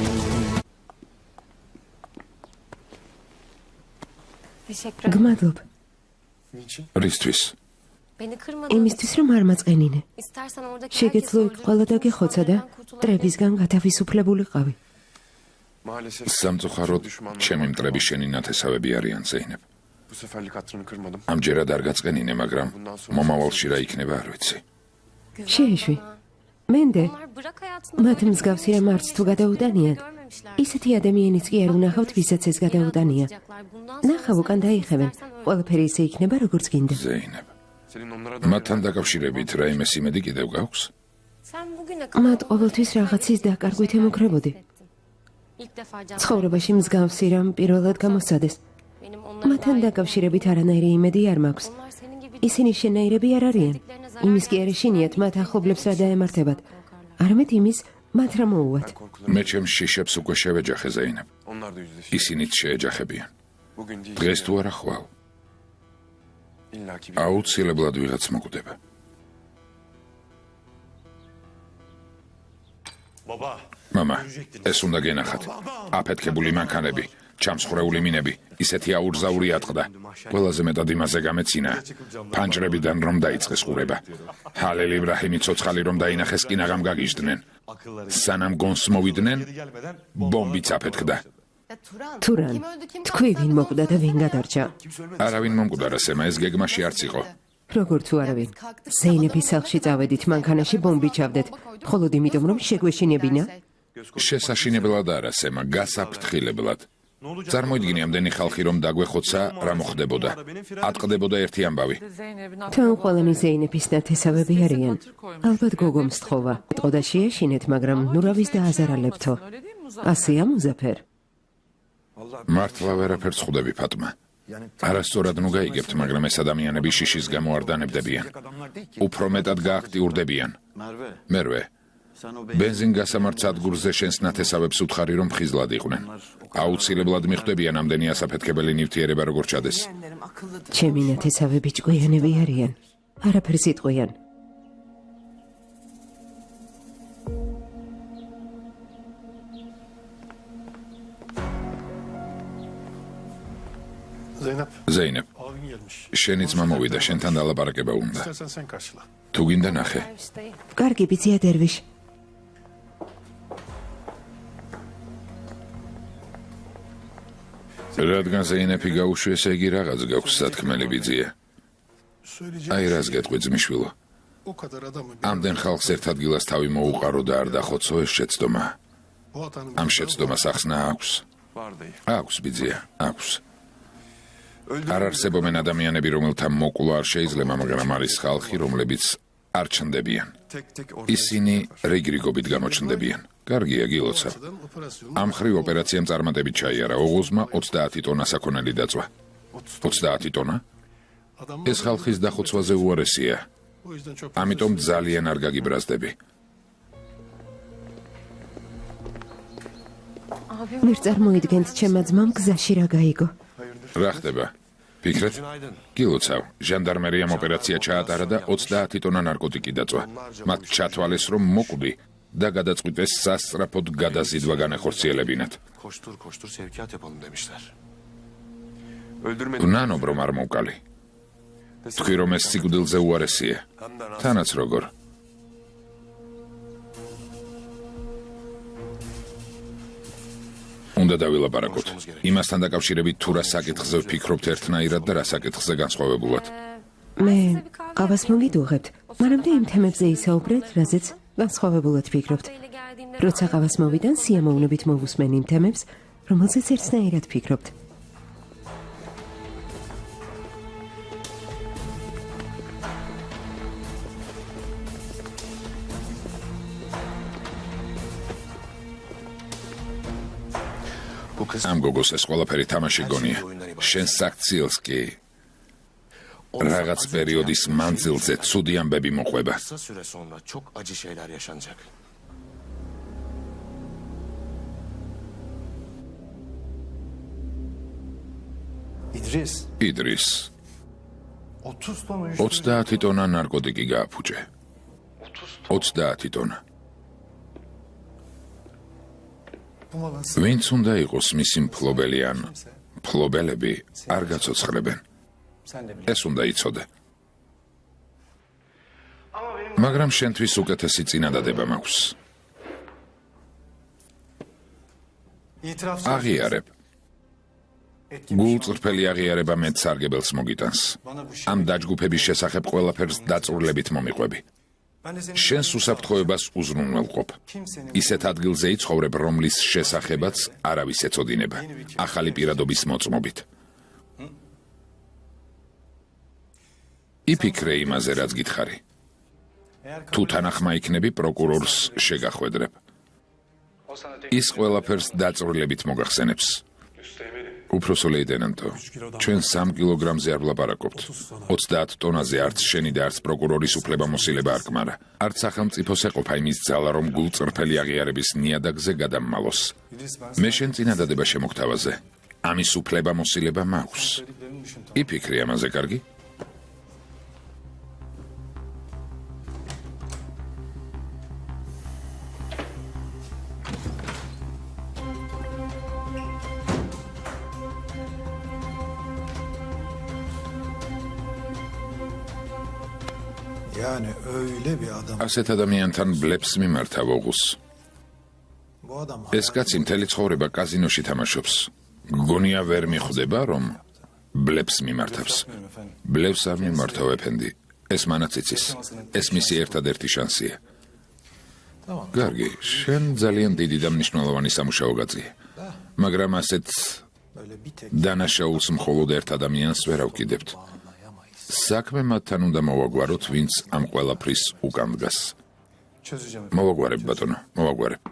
Teşekkür ederim. გმადლობ. Niçin? რისთვის? Beni kırmadın. იმისთვის რომ არ მაწყენინე. İstersen oradaki შეგეძლო იქ ყველა დაგეხოცა და მტრებისგან გათავისუფლებულიყავი. Maalesef. სამწუხაროდ ჩემი მტრები შენი ნათესავები არიან ზეინებ. Bu seferlik hatırını kırmadım. ამჯერად არ გაწყენინე, მაგრამ მომავალში რა იქნება არ ვიცი. შეეშვი. მენდე Onlar bırak hayatını. მათ მსგავსი რამ არც თუ გადაუტანიან. ისეთი ადამიანიც კი არ უნახავთ, ვისაც ეს გადაუტანია. ნახავ უკან დაიხევენ. ყველაფერი ისე იქნება, როგორც გინდა. ზეინებ. Senin onlara მათთან დაკავშირებით რაიმე სიმედი კიდევ გაქვს? Sen bugüne მათ ყოველთვის რაღაცის დაკარგვით ემუქრებოდი. İlk defa ცხოვრებაში მსგავსი რამ პირველად გამოსცადეს. benim მათთან დაკავშირებით არანაირი იმედი არ მაქვს. onlar senin gibi ისინი შენაირები არ არიან. იმის კი არ ეშინიათ მათ ახლობლებს რა დაემართებათ. არამედ იმის მათ რა მოუვათ. მე ჩემს შიშებს უკვე შევეჯახე ზეინებ. onlar da yüzleşti. ისინიც შეეჯახებიან. Bugün değil. დღეს თუ არა ხვალ. აუცილებლად ვიღაც მოკვდება. მამა, ეს უნდა გენახათ. აფეთქებული მანქანები, ჩამსხვრეული მინები, ისეთი აურზაური ატყდა. ყველაზე მეტად იმაზე გამეცინა. ფანჯრებიდან რომ დაიწყეს ყურება. ჰალელ იბრაჰიმი ცოცხალი რომ დაინახეს კინაღამ გაგიჟდნენ. სანამ გონს მოვიდნენ, ბომბიც აფეთქდა. თურან, თქვი ვინ მოკვდა და ვინ გადარჩა? არავინ მომკვდა რა სემა, ეს გეგმაში არც იყო. როგორ თუ არავინ. ზეინების სახლში წავედით, მანქანაში ბომბი ჩავდეთ. მხოლოდ იმიტომ რომ შეგვეშინებინა? შესაშინებლად არა სემა, გასაფრთხილებლად. წარმოიდგინე ამდენი ხალხი რომ დაგვეხოცა, რა მოხდებოდა. ატყდებოდა ერთი ამბავი. თან ყველანი ზეინების ნათესავები არიან. ალბათ გოგომ სთხოვა. ტყოდა შეეშინეთ, მაგრამ ნურავის დააზარალებთო. ასეა მუზაფერ. მართლა ვერაფერს ხვდები ფატმა. არასწორად ნუ გაიგებთ, მაგრამ ეს ადამიანები შიშის გამო არ დანებდებიან. უფრო მეტად გააქტიურდებიან. მერვე ბენზინ გასამართ სადგურზე შენს ნათესავებს უთხარი რომ ხიზლად იყვნენ. აუცილებლად მიხვდებიან ამდენი ასაფეთქებელი ნივთიერება როგორ ჩადეს. ჩემი ნათესავები ჭკვიანები არიან. არაფერს იტყვიან. ზეინებ, შენი ძმა მოვიდა, შენთან დალაპარაკება უნდა. თუ გინდა ნახე. კარგი, ბიძია დერვიშ. რადგან ზეინეფი გაუშვი, ესე იგი რაღაც გაქვს სათქმელი ბიძია. აი რას გეტყვი ძმისშვილო. ამდენ ხალხს ერთ ადგილას თავი მოუყარო და არ დახოცო, ეს შეცდომა. ამ შეცდომას ახსნა აქვს. აქვს ბიძია, აქვს. არ არსებობენ ადამიანები, რომელთა მოკვლა არ შეიძლება, მაგრამ არის ხალხი, რომლებიც არ ჩნდებიან. ისინი რიგრიგობით გამოჩნდებიან. კარგია, გილოცავ. ამ ხრივ ოპერაციამ წარმატებით ჩაიარა. ოღოზმა 30 ტონა საქონელი დაწვა. 30 ტონა? ეს ხალხის დახოცვაზე უარესია. ამიტომ ძალიან არ გაგიბრაზდები. ვერ წარმოიდგენთ, ჩემმა ძმამ გზაში რა გაიგო. რა ხდება? ფიქრეთ? გილოცავ, ჟანდარმერიამ ოპერაცია ჩაატარა და 30 ტონა ნარკოტიკი დაწვა. მათ ჩათვალეს, რომ მოკვდი და გადაწყვიტეს სასწრაფოდ გადაზიდვა განახორციელებინათ. ვნანობ რომ არ მოვკალი. თქვი რომ ეს სიკვდილზე უარესია. თანაც როგორ? უნდა დავილაპარაკოთ. იმასთან დაკავშირებით თუ რა საკითხზე ვფიქრობთ ერთნაირად და რა საკითხზე განსხვავებულად. მე ყავას მოგიდუღებთ, მანამდე იმ თემებზე ისაუბრეთ, რაზეც განსხვავებულად ფიქრობთ. როცა ყავას მოვიდან, სიამოვნებით მოვუსმენ იმ თემებს, რომელზეც ერთნაირად ფიქრობთ. ამ გოგოს ეს ყველაფერი თამაში გონია. შენ საქციელს კი რაღაც პერიოდის მანძილზე ცუდი ამბები მოყვება. იდრის 30 ტონა ნარკოტიკი გააფუჭე. 30 ტონა. ვინც უნდა იყოს მისი მფლობელი ან მფლობელები არ გაცოცხლებენ. ეს უნდა იცოდე. მაგრამ შენთვის უკეთესი წინადადება მაქვს. აღიარებ. გულწრფელი აღიარება მეც სარგებელს მოგიტანს. ამ დაჯგუფების შესახებ ყველაფერს დაწვრილებით მომიყვები. შენს უსაფრთხოებას უზრუნველყოფ. ისეთ ადგილზე იცხოვრებ, რომლის შესახებაც არავის ეწოდინება, ახალი პირადობის მოწმობით. იფიქრე იმაზე, რაც გითხარი. თუ თანახმა იქნები, პროკურორს შეგახვედრებ. ის ყველაფერს დაწვრილებით მოგახსენებს. უფროსო ლეიტენანტო, ჩვენ 3 კილოგრამზე არ ვლაპარაკობთ. 30 ტონაზე არც შენი და არც პროკურორის უფლებამოსილება არ კმარა. არც სახელმწიფოს ეყოფა იმის ძალა, რომ გულწრფელი აღიარების ნიადაგზე გადამმალოს. მე შენ წინადადება შემოგთავაზე. ამის უფლებამოსილება მაქვს. იფიქრე ამაზე, კარგი? Yani öyle bir adam. ასეთ ადამიანთან ბლებს მიმართა ვოღუს. Bu adam ეს კაცი მთელი ცხოვრება კაზინოში თამაშობს. გგონია ვერ მიხვდება, რომ ბლებს მიმართავს. ბლებს არ მიმართავ, ეფენდი. ეს მანაც იცის. ეს მისი ერთადერთი შანსია. კარგი, შენ ძალიან დიდი და მნიშვნელოვანი სამუშაო გაწიე. მაგრამ ასეთ böyle bir tek დანაშაულს მხოლოდ ერთ ადამიანს ვერ ავკიდებთ. საქმე მათთან უნდა მოვაგვაროთ, ვინც ამ ყველაფრის უკან დგას. Çözeceğim. მოვაგვარებ, ბატონო, მოვაგვარებ.